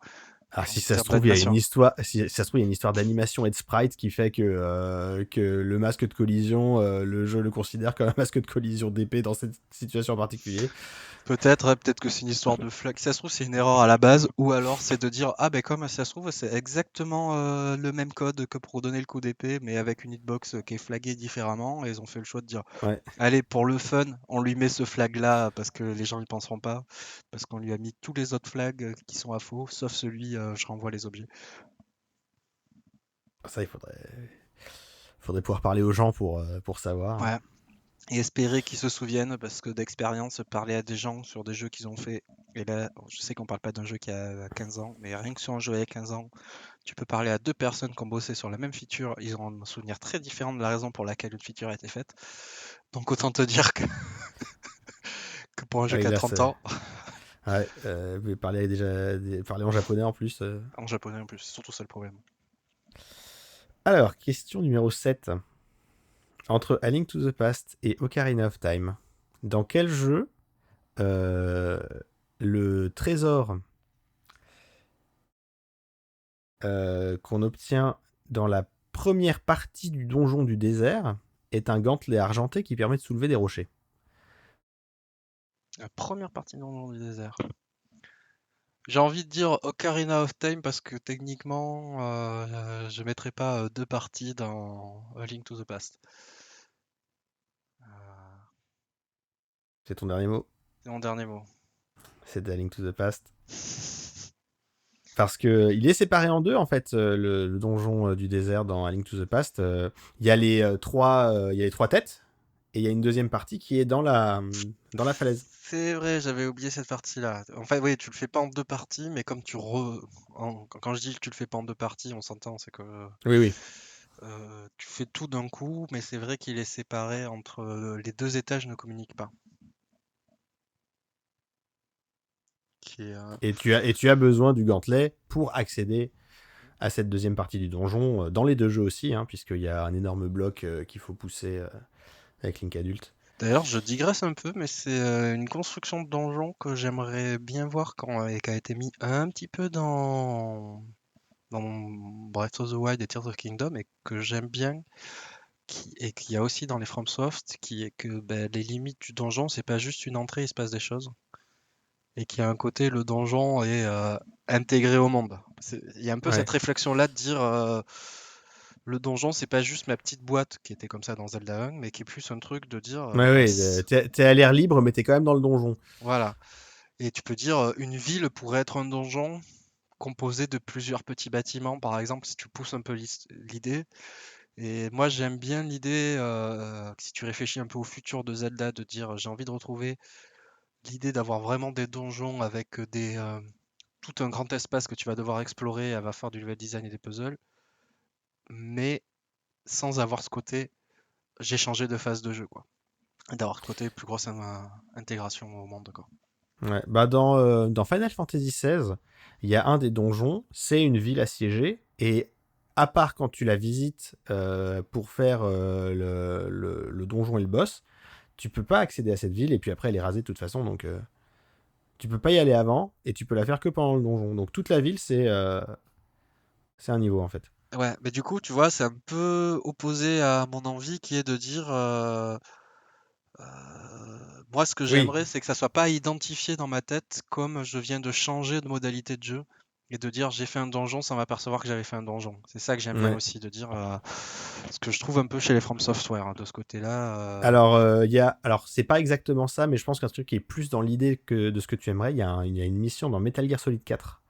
B: Ah,
C: en
B: si ça se
C: termes
B: trouve, il y a une
C: d'animation.
B: histoire, si ça se trouve, il y a une histoire d'animation et de sprite qui fait que le masque de collision, le jeu le considère comme un masque de collision d'épée dans cette situation en particulier.
C: Peut-être, ouais, peut-être que c'est une histoire de flag. Si ça se trouve, c'est une erreur à la base, ou alors c'est de dire, ah ben comme si ça se trouve, c'est exactement le même code que pour donner le coup d'épée, mais avec une hitbox qui est flaguée différemment, et ils ont fait le choix de dire,
B: Ouais.
C: allez, pour le fun, on lui met ce flag-là, parce que les gens n'y penseront pas, parce qu'on lui a mis tous les autres flags qui sont à faux, sauf celui, je renvoie les objets.
B: Ça, faudrait pouvoir parler aux gens pour savoir.
C: Ouais. Et espérer qu'ils se souviennent, parce que d'expérience, parler à des gens sur des jeux qu'ils ont fait, et là, je sais qu'on parle pas d'un jeu qui a 15 ans, mais rien que sur un jeu il y a 15 ans, tu peux parler à deux personnes qui ont bossé sur la même feature, ils ont un souvenir très différent de la raison pour laquelle une feature a été faite. Donc autant te dire que pour un jeu
B: Ouais,
C: qui a
B: là,
C: 30 ans,
B: ouais, vous parlez parler en japonais en plus.
C: en japonais en plus, c'est surtout ça le problème.
B: Alors, question numéro 7. Entre A Link to the Past et Ocarina of Time, dans quel jeu euh, le trésor qu'on obtient dans la première partie du donjon du désert est un gantelet argenté qui permet de soulever des rochers?
C: La première partie dans le monde du désert. J'ai envie de dire Ocarina of Time parce que techniquement, je mettrais pas deux parties dans A Link to the Past. Euh,
B: C'est ton dernier mot?
C: c'est mon dernier mot.
B: C'est A Link to the Past. Parce que il est séparé en deux en fait, le donjon du désert dans A Link to the Past. Il y a les trois têtes et il y a une deuxième partie qui est dans la falaise.
C: C'est vrai, j'avais oublié cette partie-là. En fait, oui, tu le fais pas en deux parties, mais comme quand je dis que tu le fais pas en deux parties, on s'entend, c'est que
B: Oui, oui.
C: tu fais tout d'un coup, mais c'est vrai qu'il est séparé entre les deux étages ne communiquent pas. Qui est,
B: Et tu as besoin du gantelet pour accéder à cette deuxième partie du donjon, dans les deux jeux aussi, hein, puisqu'il y a un énorme bloc qu'il faut pousser avec Link adulte.
C: D'ailleurs, je digresse un peu, mais c'est une construction de donjon que j'aimerais bien voir et qui a été mis un petit peu dans Breath of the Wild et Tears of Kingdom et que j'aime bien, et qu'il y a aussi dans les FromSoft, qui est que ben, les limites du donjon, c'est pas juste une entrée, il se passe des choses. Et qu'il y a un côté, le donjon est intégré au monde. Il y a un peu cette
B: Ouais,
C: réflexion-là de dire le donjon, c'est pas juste ma petite boîte qui était comme ça dans Zelda 1, mais qui est plus un truc de dire
B: ouais, ouais, t'es à l'air libre, mais t'es quand même dans le donjon.
C: voilà. Et tu peux dire une ville pourrait être un donjon composé de plusieurs petits bâtiments, par exemple, si tu pousses un peu l'idée. Et moi, j'aime bien l'idée, si tu réfléchis un peu au futur de Zelda, de dire j'ai envie de retrouver l'idée d'avoir vraiment des donjons avec tout un grand espace que tu vas devoir explorer, elle va faire du level design et des puzzles, mais sans avoir ce côté j'ai changé de phase de jeu, quoi. Et d'avoir ce côté plus grosse intégration au monde, quoi.
B: Ouais. Bah dans Final Fantasy XVI, il y a un des donjons, c'est une ville assiégée, et à part quand tu la visites pour faire le donjon et le boss, tu peux pas accéder à cette ville, et puis après elle est rasée de toute façon, donc tu peux pas y aller avant, et tu peux la faire que pendant le donjon. Donc toute la ville, c'est un niveau en fait.
C: Ouais, mais du coup, tu vois, c'est un peu opposé à mon envie qui est de dire moi, ce que
B: Oui,
C: j'aimerais, c'est que ça soit pas identifié dans ma tête comme je viens de changer de modalité de jeu et de dire j'ai fait un donjon sans m'apercevoir que j'avais fait un donjon. C'est ça que j'aime bien
B: ouais.
C: aussi, de dire ce que je trouve un peu chez les From Software, hein, de ce côté-là.
B: Alors c'est pas exactement ça, mais je pense qu'un truc qui est plus dans l'idée que de ce que tu aimerais, il y a une mission dans Metal Gear Solid 4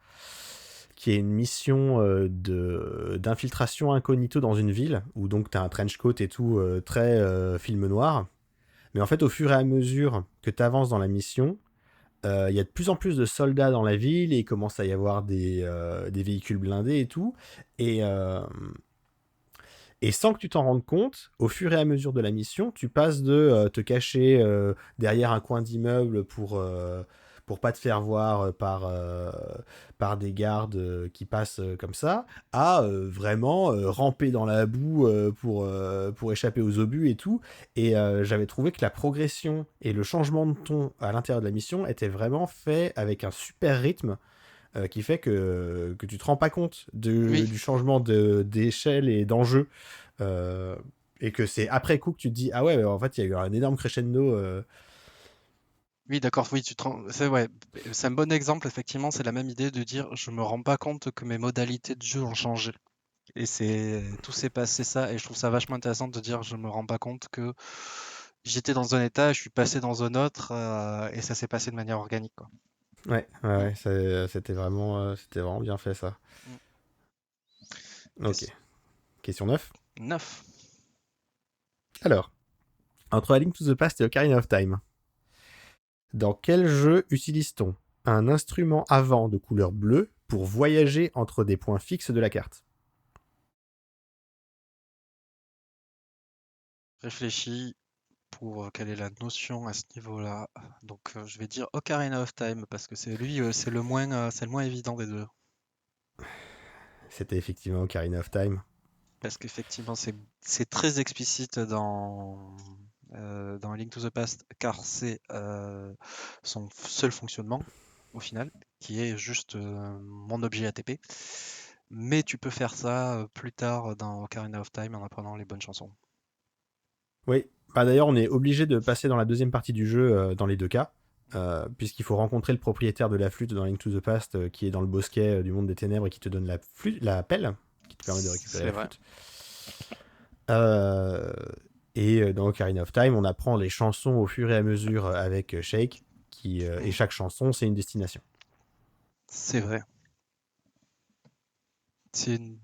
B: qui est une mission d'infiltration incognito dans une ville, où donc tu as un trench coat et tout, très film noir. Mais en fait, au fur et à mesure que tu avances dans la mission, il y a de plus en plus de soldats dans la ville, et il commence à y avoir des véhicules blindés et tout. Et, euh, et sans que tu t'en rendes compte, au fur et à mesure de la mission, tu passes de te cacher derrière un coin d'immeuble pour pas te faire voir par des gardes qui passent comme ça, à vraiment ramper dans la boue pour échapper aux obus et tout. Et j'avais trouvé que la progression et le changement de ton à l'intérieur de la mission était vraiment fait avec un super rythme qui fait que tu te rends pas compte
C: Oui,
B: du changement d'échelle et d'enjeu. euh, et que c'est après coup que tu te dis, ah ouais, en fait, il y a eu un énorme crescendo.
C: oui, d'accord, oui, c'est ouais, c'est un bon exemple, effectivement, c'est la même idée de dire je me rends pas compte que mes modalités de jeu ont changé. Et tout s'est passé ça, et je trouve ça vachement intéressant de dire je me rends pas compte que j'étais dans un état, je suis passé dans un autre, et ça s'est passé de manière organique, quoi.
B: Ouais, ouais,
C: Mm,
B: ouais, c'était vraiment bien fait ça.
C: mm.
B: Ok, question 9.
C: 9.
B: Alors, entre A Link to the Past et Ocarina of Time, dans quel jeu utilise-t-on un instrument avant de couleur bleue pour voyager entre des points fixes de la carte?
C: Réfléchis pour quelle est la notion à ce niveau-là. Donc je vais dire Ocarina of Time parce que c'est lui, c'est le moins évident des deux.
B: C'était effectivement Ocarina of Time.
C: Parce qu'effectivement, c'est très explicite dans Link to the Past, car c'est son seul fonctionnement au final, qui est juste mon objet ATP. Mais tu peux faire ça plus tard dans Ocarina of Time en apprenant les bonnes chansons.
B: Oui, bah d'ailleurs, on est obligé de passer dans la deuxième partie du jeu dans les deux cas, puisqu'il faut rencontrer le propriétaire de la flûte dans Link to the Past, qui est dans le bosquet du monde des ténèbres et qui te donne la pelle, qui te permet de récupérer
C: C'est
B: la
C: vrai.
B: flûte. Euh, et dans Ocarina of Time, on apprend les chansons au fur et à mesure avec Shake, et
C: Mm.
B: chaque chanson, c'est une destination.
C: C'est vrai. C'est une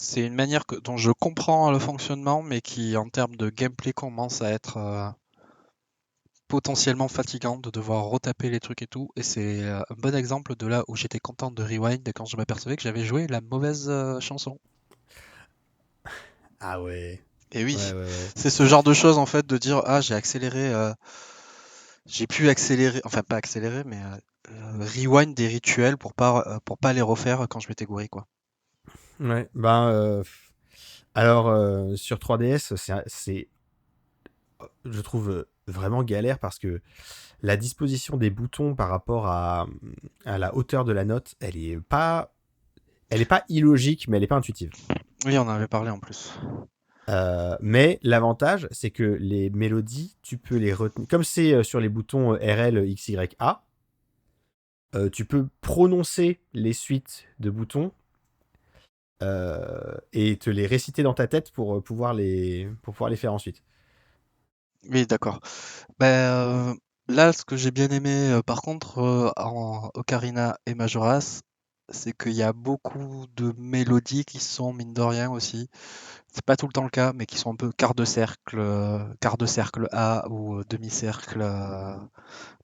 C: c'est une manière dont je comprends le fonctionnement, mais qui, en termes de gameplay, commence à être potentiellement fatigant de devoir retaper les trucs et tout. Et c'est un bon exemple de là où j'étais content de rewind quand je m'apercevais que j'avais joué la mauvaise chanson.
B: Ah ouais.
C: Et oui,
B: Ouais, ouais, ouais.
C: c'est ce genre de choses en fait de dire ah j'ai pu accélérer, enfin pas accélérer, mais rewind des rituels pour pas les refaire quand je m'étais gouré quoi.
B: Ouais, ben, alors, sur 3DS, je trouve vraiment galère parce que la disposition des boutons par rapport à la hauteur de la note, elle est pas illogique, mais elle est pas intuitive.
C: Oui, on en avait parlé en plus.
B: Mais l'avantage, c'est que les mélodies, tu peux les retenir. Comme c'est sur les boutons RL, X, Y, A, tu peux prononcer les suites de boutons et te les réciter dans ta tête pour pouvoir les faire ensuite.
C: Oui, d'accord. Ben, là, ce que j'ai bien aimé, par contre, en Ocarina et Majora's, c'est qu'il y a beaucoup de mélodies qui sont, mine de rien aussi, c'est pas tout le temps le cas, mais qui sont un peu quart de cercle A ou demi-cercle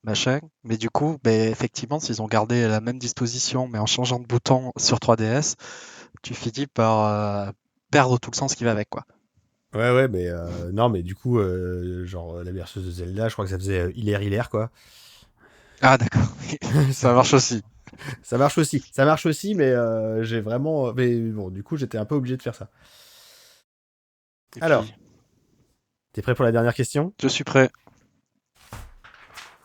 C: machin. Mais du coup, ben, effectivement, s'ils ont gardé la même disposition, mais en changeant de bouton sur 3DS, tu finis par perdre tout le sens qui va avec, quoi.
B: Ouais, ouais, mais non, mais du coup, genre la berceuse de Zelda, je crois que ça faisait hilaire, quoi.
C: Ah, d'accord. Ça marche aussi.
B: Ça marche aussi, mais j'ai vraiment. Mais bon, du coup, j'étais un peu obligé de faire ça.
C: Et
B: Alors,
C: puis,
B: t'es prêt pour la dernière question?
C: je suis prêt.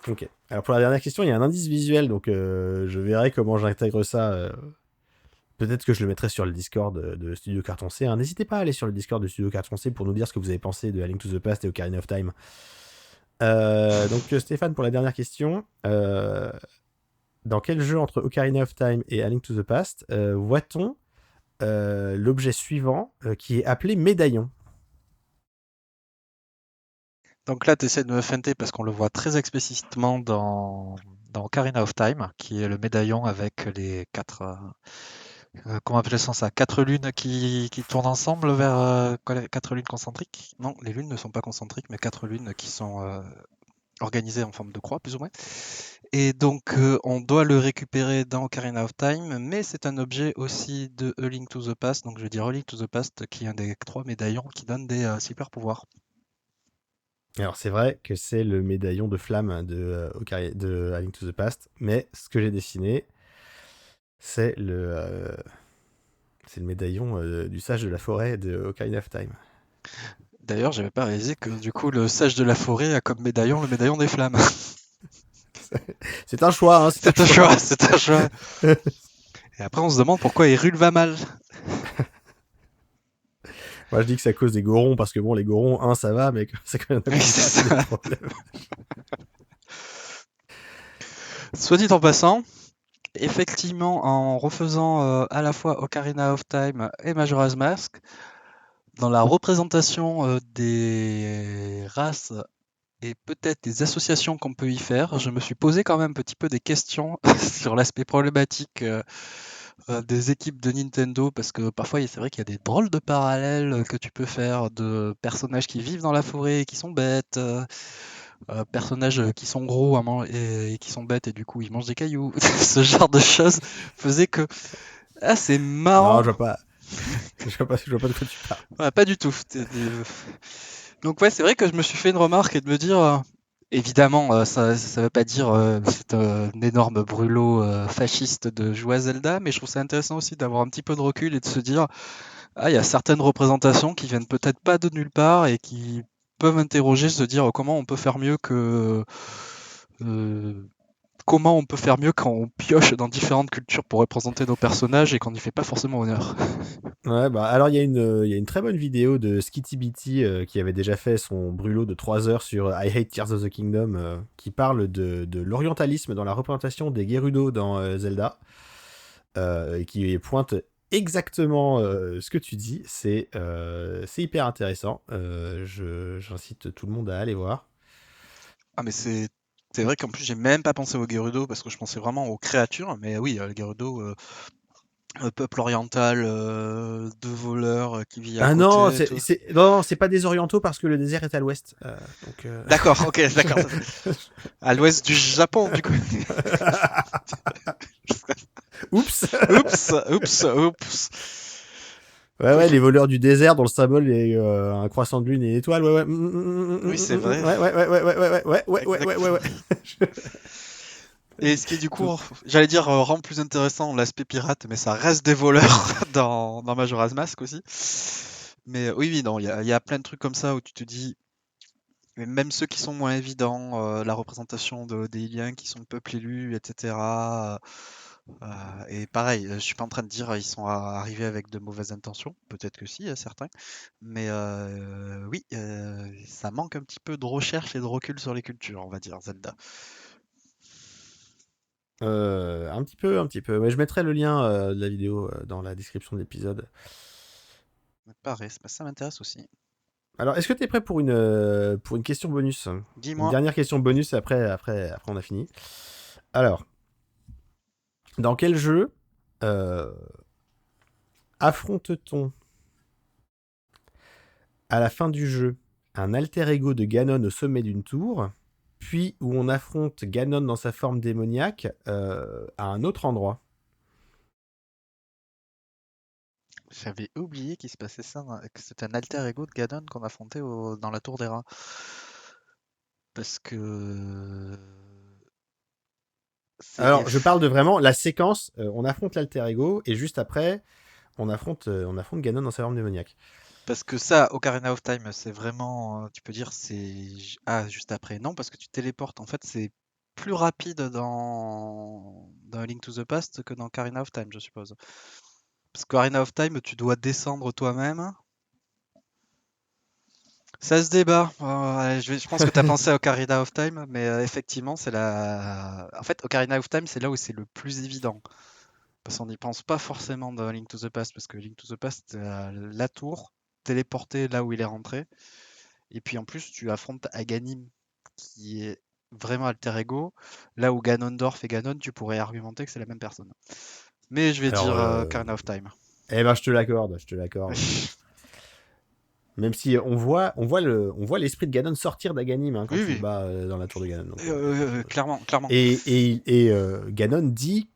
B: Ok. Alors, pour la dernière question, il y a un indice visuel, donc je verrai comment j'intègre ça. Peut-être que je le mettrai sur le Discord de Studio Carton C, hein. N'hésitez pas à aller sur le Discord de Studio Carton C pour nous dire ce que vous avez pensé de A Link to the Past et Ocarina of Time. Donc, Stéphane, pour la dernière question, dans quel jeu entre Ocarina of Time et A Link to the Past voit-on l'objet suivant qui est appelé médaillon?
C: Donc là, tu essaies de me feinter parce qu'on le voit très explicitement dans Ocarina of Time, qui est le médaillon avec les comment appelle ça, quatre lunes qui tournent ensemble vers quatre lunes concentriques. Non, les lunes ne sont pas concentriques, mais quatre lunes qui sont organisées en forme de croix, plus ou moins. Et donc, on doit le récupérer dans Ocarina of Time, mais c'est un objet aussi de A Link to the Past, donc je vais dire A Link to the Past, qui est un des trois médaillons qui donne des super pouvoirs.
B: Alors, c'est vrai que c'est le médaillon de flamme de A Link to the Past, mais ce que j'ai dessiné, c'est c'est le médaillon du sage de la forêt de Ocarina of Time.
C: D'ailleurs, j'avais pas réalisé que du coup, le sage de la forêt a comme médaillon le médaillon des flammes.
B: C'est un choix, hein, c'est un
C: C'est un
B: choix.
C: choix, c'est un choix. Et après, on se demande pourquoi Hyrule va mal.
B: Moi, je dis que c'est à cause des gorons, parce que bon, les gorons, ça va, mais c'est quand même
C: Oui, c'est
B: des
C: ça.
B: problèmes.
C: Soit dit en passant, effectivement, en refaisant à la fois Ocarina of Time et Majora's Mask, dans la représentation des races et peut-être des associations qu'on peut y faire, je me suis posé quand même un petit peu des questions sur l'aspect problématique des équipes de Nintendo, parce que parfois c'est vrai qu'il y a des drôles de parallèles que tu peux faire de personnages qui vivent dans la forêt et qui sont bêtes, personnages qui sont gros et qui sont bêtes et du coup ils mangent des cailloux. Ce genre de choses faisait que c'est
B: Non,
C: marrant.
B: je vois pas de quoi tu parles.
C: Ouais, pas du tout. Donc ouais, c'est vrai que je me suis fait une remarque et de me dire, évidemment, ça veut pas dire c'est un énorme brûlot fasciste de jouer à Zelda, mais je trouve ça intéressant aussi d'avoir un petit peu de recul et de se dire, ah, il y a certaines représentations qui viennent peut-être pas de nulle part et qui peuvent interroger, se dire comment on peut faire mieux euh, comment on peut faire mieux quand on pioche dans différentes cultures pour représenter nos personnages et qu'on n'y fait pas forcément honneur.
B: Ouais, bah alors il y a une très bonne vidéo de Skitty Bitty qui avait déjà fait son brûlot de 3 heures sur I Hate Tears of the Kingdom qui parle de l'orientalisme dans la représentation des Gerudo dans Zelda et qui pointe exactement ce que tu dis. C'est hyper intéressant. J'incite tout le monde à aller voir.
C: Ah mais c'est vrai qu'en plus j'ai même pas pensé au Gerudo parce que je pensais vraiment aux créatures, mais oui, le Gerudo peuple oriental de voleurs qui vit à
B: Ah non,
C: côté et tout.
B: non, c'est pas des orientaux parce que le désert est à l'ouest. Donc,
C: D'accord, ok, d'accord. À l'ouest du Japon, du coup.
B: Oups.
C: Oups, oups, oups.
B: Ouais,
C: Ok.
B: les voleurs du désert dont le symbole est un croissant de lune et une étoile. Ouais, ouais.
C: Oui, c'est vrai.
B: Ouais, ouais, ouais, ouais, ouais, ouais, ouais, ouais, ouais, ouais, ouais,
C: Exactement.
B: ouais.
C: Et ce qui, du coup,
B: Tout-
C: j'allais dire, rend plus intéressant l'aspect pirate, mais ça reste des voleurs dans Majora's Mask aussi. Mais oui, oui, non, il y a plein de trucs comme ça où tu te dis, mais même ceux qui sont moins évidents, la représentation des Iliens qui sont le peuple élu, etc. Et pareil, je suis pas en train de dire ils sont arrivés avec de mauvaises intentions, peut-être que si, certains, mais oui, ça manque un petit peu de recherche et de recul sur les cultures, on va dire, Zelda.
B: un petit peu, un petit peu. Mais je mettrai le lien de la vidéo dans la description de l'épisode.
C: Pareil, ça m'intéresse aussi.
B: Alors, est-ce que tu es prêt pour une question bonus? Une
C: Dis-moi.
B: dernière question bonus et après on a fini. Alors, dans quel jeu euh, affronte-t-on à la fin du jeu un alter ego de Ganon au sommet d'une tour, puis où on affronte Ganon dans sa forme démoniaque à un autre endroit?
C: J'avais oublié qu'il se passait ça, que c'était un alter ego de Ganon qu'on affrontait dans la tour des rats. Parce que c'est
B: Alors, je parle de vraiment la séquence, on affronte l'alter ego, et juste après, on affronte Ganon dans sa forme démoniaque.
C: parce que ça, Ocarina of Time, c'est vraiment, tu peux dire, juste après. Non, parce que tu téléportes. En fait, c'est plus rapide dans A Link to the Past que dans Ocarina of Time, je suppose. Parce qu'Ocarina of Time, tu dois descendre toi-même. Ça se débat. Je pense que tu as pensé à Ocarina of Time, mais effectivement, c'est la. En fait, Ocarina of Time, c'est là où c'est le plus évident. Parce qu'on n'y pense pas forcément dans Link to the Past, parce que Link to the Past, c'est la tour, téléportée là où il est rentré. Et puis en plus, tu affrontes Aghanim, qui est vraiment alter ego. Là où Ganondorf et Ganon, tu pourrais argumenter que c'est la même personne. Mais je vais
B: Alors,
C: dire Ocarina of Time.
B: eh ben, je te l'accorde, je te l'accorde. Même si on voit l'esprit de Ganon sortir d'Aganim hein, quand
C: Oui,
B: tu le
C: oui.
B: bats dans la tour de Ganon. Donc,
C: Clairement, clairement.
B: et Ganon dit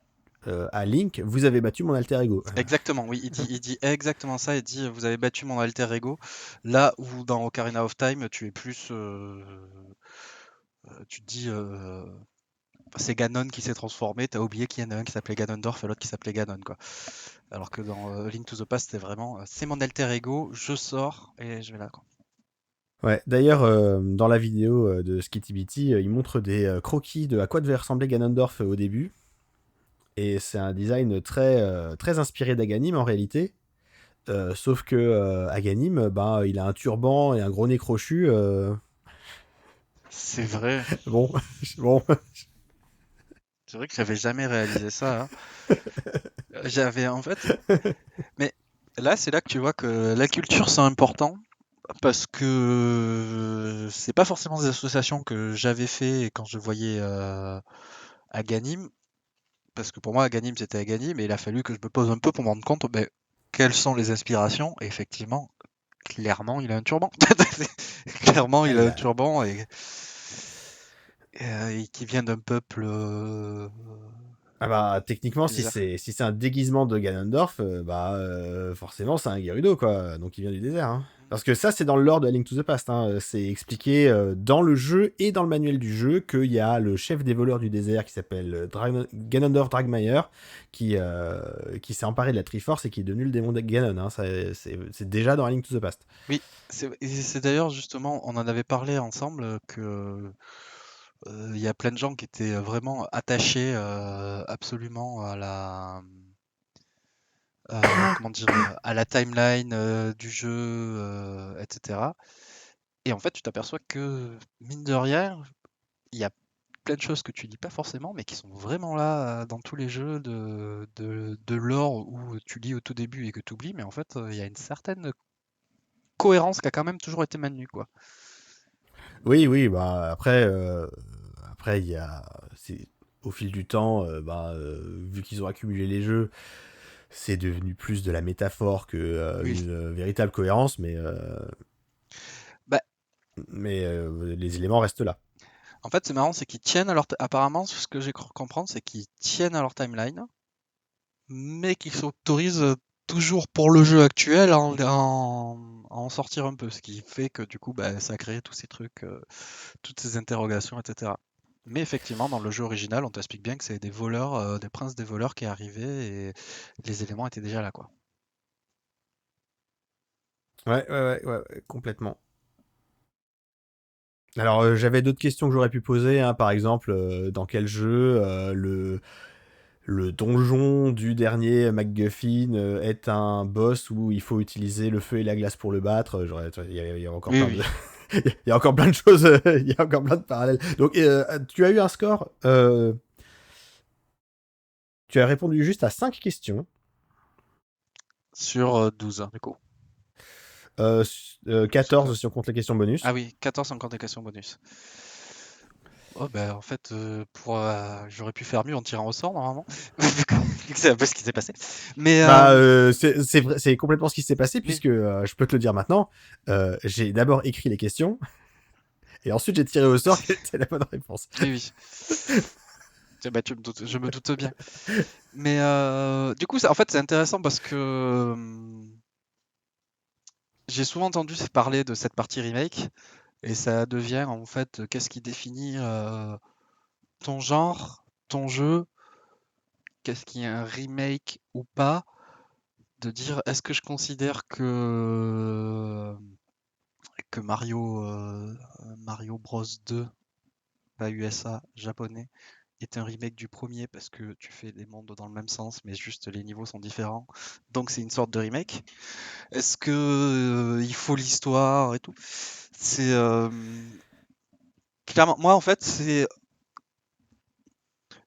B: à Link, vous avez battu mon alter ego.
C: Exactement, oui, il dit exactement ça. Il dit, vous avez battu mon alter ego. Là où dans Ocarina of Time, tu es plus, tu te dis, c'est Ganon qui s'est transformé. T'as oublié qu'il y en a un qui s'appelait Ganondorf et l'autre qui s'appelait Ganon, quoi. Alors que dans Link to the Past, c'était vraiment, c'est mon alter ego, je sors et je vais là, quoi.
B: Ouais, d'ailleurs, dans la vidéo de Skitty Bitty, il montre des croquis de à quoi devait ressembler Ganondorf au début. Et c'est un design très inspiré d'Aganim en réalité. Sauf que Aganim, ben, il a un turban et un gros nez crochu.
C: C'est vrai.
B: Bon, bon.
C: C'est vrai que j'avais jamais réalisé ça, hein. J'avais en fait, mais là, c'est là que tu vois que la culture c'est important parce que c'est pas forcément des associations que j'avais fait quand je voyais Aghanim, parce que pour moi Aghanim c'était Aghanim, et il a fallu que je me pose un peu pour me rendre compte ben, quelles sont les inspirations. Et effectivement, clairement, il a un turban. Clairement,
B: Ah,
C: il a un turban et qui vient d'un peuple
B: ah bah, techniquement, si
C: désert.
B: c'est un déguisement de Ganondorf, bah, forcément, c'est un Gerudo, quoi. Donc, il vient du désert. Hein. Parce que ça, c'est dans le lore de A Link to the Past. Hein. C'est expliqué dans le jeu et dans le manuel du jeu qu'il y a le chef des voleurs du désert qui s'appelle Ganondorf Dragmire qui s'est emparé de la Triforce et qui est devenu le démon de Ganon. Hein. C'est déjà dans A Link to the Past.
C: Oui, c'est d'ailleurs justement, on en avait parlé ensemble que il y a plein de gens qui étaient vraiment attachés absolument comment dire, à la timeline du jeu, etc. Et en fait, tu t'aperçois que mine de rien, il y a plein de choses que tu lis pas forcément, mais qui sont vraiment là dans tous les jeux de lore où tu lis au tout début et que tu oublies, mais en fait, il y a une certaine cohérence qui a quand même toujours été maintenue, quoi.
B: Oui, oui, bah, après, il y a. Au fil du temps, bah, vu qu'ils ont accumulé les jeux, c'est devenu plus de la métaphore que
C: Oui.
B: une véritable cohérence,
C: Bah,
B: mais les éléments restent là.
C: en fait, c'est marrant, c'est qu'ils tiennent à apparemment, ce que j'ai cru comprendre, c'est qu'ils tiennent à leur timeline, mais qu'ils s'autorisent toujours pour le jeu actuel à en sortir un peu, ce qui fait que du coup, bah, ça crée tous ces trucs, toutes ces interrogations, etc. Mais effectivement, dans le jeu original, on t'explique bien que c'est des voleurs, des princes des voleurs qui arrivaient et les éléments étaient déjà là, quoi.
B: Ouais, complètement. Alors, j'avais d'autres questions que j'aurais pu poser, hein, par exemple, dans quel jeu le donjon du dernier MacGuffin est un boss où il faut utiliser le feu et la glace pour le battre. Il y a encore
C: Oui,
B: plein
C: oui.
B: de, il y a encore plein de choses, il y a encore plein de parallèles. Donc, tu as eu un score. Tu as répondu juste à 5 questions.
C: Sur 12, du coup.
B: 14 si on compte les questions
C: Ah
B: bonus.
C: oui, 14 encore des questions bonus. Oh ben en fait, j'aurais pu faire mieux en tirant au sort normalement, vu que c'est un peu ce qui s'est passé. Mais,
B: Bah, c'est complètement ce qui s'est passé,
C: mais
B: puisque je peux te le dire maintenant. J'ai d'abord écrit les questions, et ensuite j'ai tiré au sort quelle était la bonne réponse.
C: oui, oui. Tiens, bah, je me doute bien. Mais du coup, en fait, c'est intéressant parce que j'ai souvent entendu parler de cette partie remake, et ça devient en fait, qu'est-ce qui définit ton genre, ton jeu, qu'est-ce qui est un remake ou pas, de dire est-ce que je considère que Mario Bros 2, pas USA, japonais, est un remake du premier parce que tu fais les mondes dans le même sens, mais juste les niveaux sont différents. Donc c'est une sorte de remake. Est-ce que il faut l'histoire et tout? C'est clairement, moi en fait,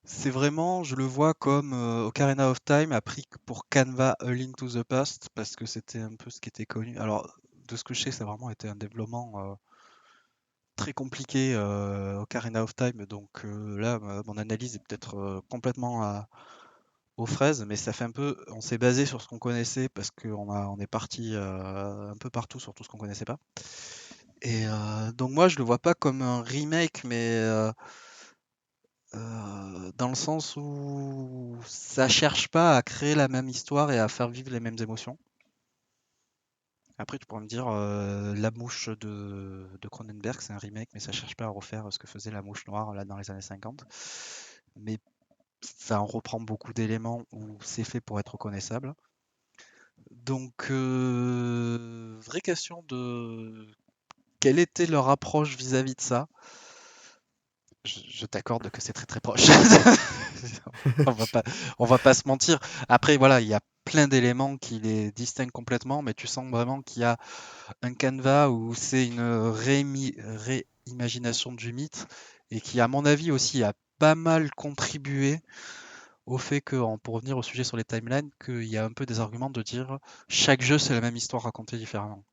C: c'est vraiment, je le vois comme Ocarina of Time a pris pour Canva A Link to the Past parce que c'était un peu ce qui était connu. Alors de ce que je sais, ça a vraiment été un développement très compliqué Ocarina of Time, donc là, mon analyse est peut-être complètement aux fraises, mais ça fait un peu, on s'est basé sur ce qu'on connaissait parce on est parti un peu partout sur tout ce qu'on connaissait pas. Et donc moi, je le vois pas comme un remake, mais dans le sens où ça cherche pas à créer la même histoire et à faire vivre les mêmes émotions. Après, tu pourrais me dire, La Mouche de Cronenberg, c'est un remake, mais ça cherche pas à refaire ce que faisait La Mouche Noire là dans les années 50. Mais ça en reprend beaucoup d'éléments où c'est fait pour être reconnaissable. Donc, vraie question de quelle était leur approche vis-à-vis de ça. Je t'accorde que c'est très très proche. On va pas, on va pas se mentir. Après, voilà, il y a plein d'éléments qui les distinguent complètement, mais tu sens vraiment qu'il y a un canevas où c'est une réimagination du mythe et qui, à mon avis, aussi a pas mal contribué au fait que, pour revenir au sujet sur les timelines, qu'il y a un peu des arguments de dire chaque jeu c'est la même histoire racontée différemment.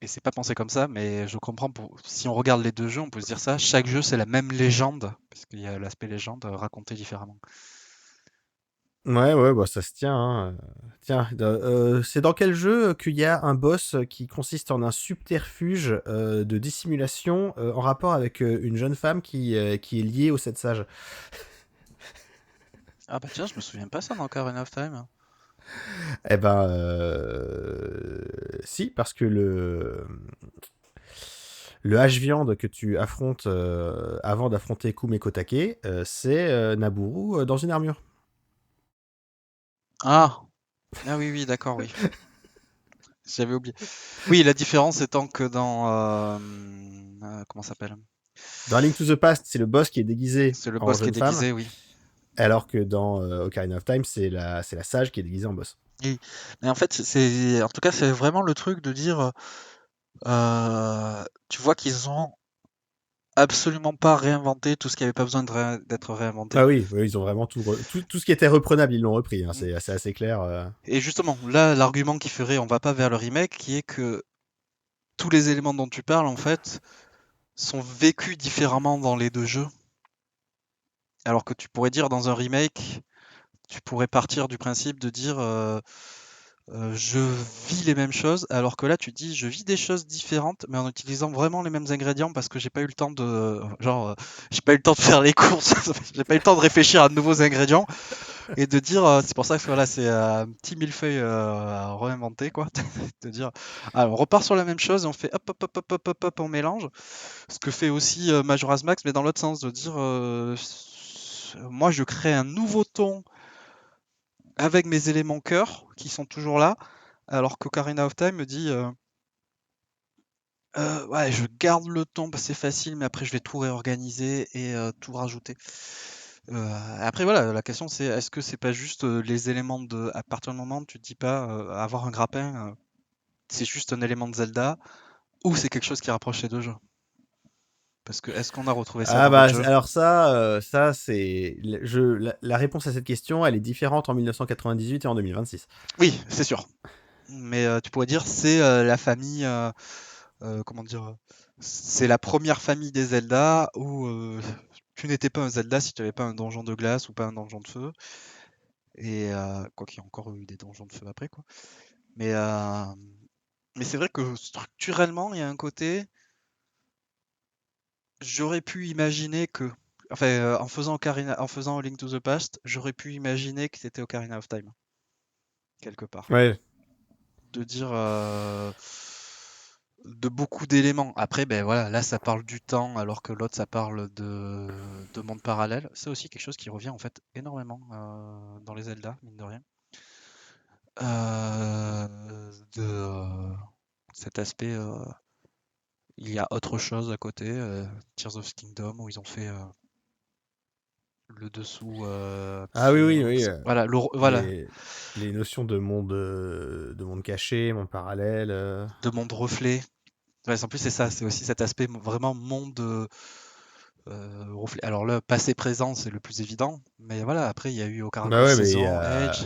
C: Et c'est pas pensé comme ça, mais je comprends. Si on regarde les deux jeux, on peut se dire ça. Chaque jeu c'est la même légende, parce qu'il y a l'aspect légende raconté différemment.
B: Ouais, bah, ça se tient, hein. Tiens, c'est dans quel jeu qu'il y a un boss qui consiste en un subterfuge de dissimulation en rapport avec une jeune femme qui est liée aux sept sages?
C: Ah bah tiens, je me souviens pas ça dans Ocarina of Time.
B: Eh ben, si, parce que le hache-viande que tu affrontes avant d'affronter Kumeko Take, c'est Naburu dans une armure.
C: Ah, ah oui, oui, d'accord, oui. J'avais oublié. Oui, la différence étant que dans comment ça s'appelle?
B: Dans Link to the Past, c'est le boss qui est déguisé
C: C'est le
B: en
C: boss qui est
B: jeune femme,
C: déguisé, oui.
B: alors que dans Ocarina of Time, c'est la sage qui est déguisée en boss.
C: Oui. Mais en fait, en tout cas, c'est vraiment le truc de dire, tu vois qu'ils ont absolument pas réinventé tout ce qui avait pas besoin d'être réinventé.
B: Ah oui, oui, ils ont vraiment tout ce qui était reprenable, ils l'ont repris, hein,
C: Mm.
B: c'est assez clair.
C: Et justement, là, l'argument qui ferait on va pas vers le remake, qui est que tous les éléments dont tu parles, en fait, sont vécus différemment dans les deux jeux. Alors que tu pourrais dire dans un remake, tu pourrais partir du principe de dire je vis les mêmes choses, alors que là tu dis je vis des choses différentes, mais en utilisant vraiment les mêmes ingrédients parce que j'ai pas eu le temps j'ai pas eu le temps de faire les courses, j'ai pas eu le temps de réfléchir à de nouveaux ingrédients et de dire c'est pour ça que voilà c'est un petit millefeuille à réinventer quoi, de dire alors on repart sur la même chose et on fait hop hop hop hop hop hop, hop on mélange, ce que fait aussi Majora's Max, mais dans l'autre sens de dire moi je crée un nouveau ton avec mes éléments cœur qui sont toujours là, alors qu'Ocarina of Time me dit ouais, je garde le ton parce que c'est facile, mais après je vais tout réorganiser et tout rajouter. Après voilà, la question c'est est-ce que c'est pas juste les éléments de. À partir du moment où tu te dis pas avoir un grappin, c'est juste un élément de Zelda, ou c'est quelque chose qui rapproche les deux jeux? Parce que est-ce qu'on a retrouvé ça
B: Ah
C: dans
B: bah
C: d'autres jeux?
B: alors ça c'est la réponse à cette question, elle est différente en 1998 et en 2026.
C: Oui, c'est sûr. Mais tu pourrais dire c'est la famille. Comment dire, c'est la première famille des Zelda où tu n'étais pas un Zelda si tu n'avais pas un donjon de glace ou pas un donjon de feu. Et quoi qu'il y a encore eu des donjons de feu après, quoi. Mais, euh, mais c'est vrai que structurellement, il y a un côté, j'aurais pu imaginer que, enfin, en faisant A Link to the Past, j'aurais pu imaginer que c'était Ocarina of Time, quelque part.
B: Ouais.
C: De dire de beaucoup d'éléments. Après, ben voilà, là ça parle du temps, alors que l'autre ça parle de monde parallèle. C'est aussi quelque chose qui revient en fait énormément dans les Zelda, mine de rien. De cet aspect, il y a autre chose à côté, Tears of Kingdom, où ils ont fait le dessous
B: Ah
C: qui
B: oui
C: est
B: oui oui.
C: voilà, voilà,
B: Les les notions de monde caché, monde parallèle.
C: de monde reflet. Ouais, en plus c'est ça, c'est aussi cet aspect vraiment monde reflet. Alors le passé présent c'est le plus évident, mais voilà, après il y a eu Ocarina
B: Bah
C: of
B: ouais mais
C: Seasons, Edge,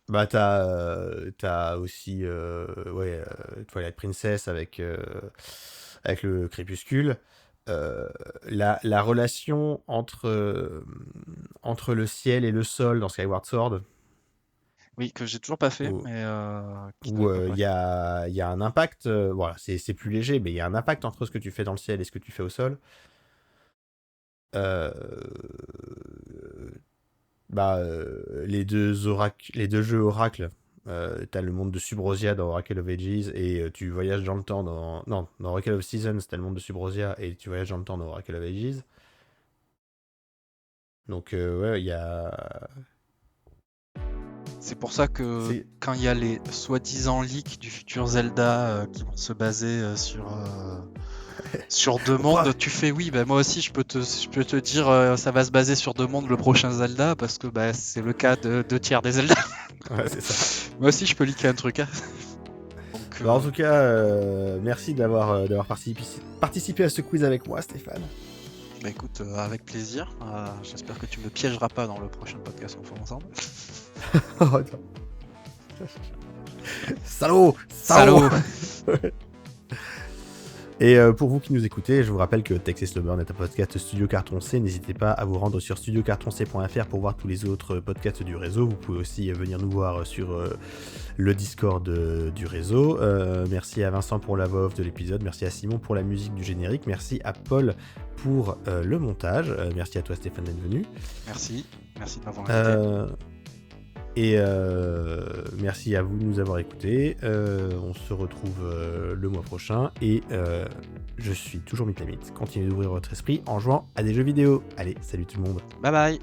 B: bah t'as aussi ouais Twilight Princess avec le crépuscule. La relation entre le ciel et le sol dans Skyward Sword,
C: oui que j'ai toujours pas fait,
B: où
C: mais qui doit
B: où
C: être ouais.
B: il y a un impact, voilà, c'est plus léger, mais il y a un impact entre ce que tu fais dans le ciel et ce que tu fais au sol. Euh, les deux jeux oracles, t'as le monde de Subrosia dans Oracle of Ages et tu voyages dans le temps dans Oracle of Seasons, t'as le monde de Subrosia et tu voyages dans le temps dans Oracle of Ages. Donc ouais, il y a
C: C'est pour ça que
B: c'est
C: quand il y a les soi-disant leaks du futur Zelda qui vont se baser sur deux
B: on croit.
C: mondes, tu fais oui, bah moi aussi je peux te dire ça va se baser sur deux mondes le prochain Zelda parce que bah, c'est le cas de deux tiers des Zelda.
B: Ouais, c'est ça.
C: Moi aussi je peux leaker un truc. Hein. Donc
B: Bah, en tout cas, merci d'avoir participé à ce quiz avec moi, Stéphane.
C: bah, écoute, avec plaisir. J'espère que tu me piégeras pas dans le prochain podcast qu'on fera ensemble.
B: Oh, non. Salaud, salaud. Et pour vous qui nous écoutez, je vous rappelle que Texas Slowburn est un podcast Studio Carton C. N'hésitez pas à vous rendre sur studiocartonc.fr pour voir tous les autres podcasts du réseau. Vous pouvez aussi venir nous voir sur le Discord du réseau. Merci à Vincent pour la voix off de l'épisode. Merci à Simon pour la musique du générique. Merci à Paul pour le montage. Merci à toi Stéphane d'être venu.
C: Merci de m'avoir invité.
B: Et merci à vous de nous avoir écoutés. On se retrouve le mois prochain. Et je suis toujours Mythamite. Continuez d'ouvrir votre esprit en jouant à des jeux vidéo. Allez, salut tout le monde.
C: Bye bye.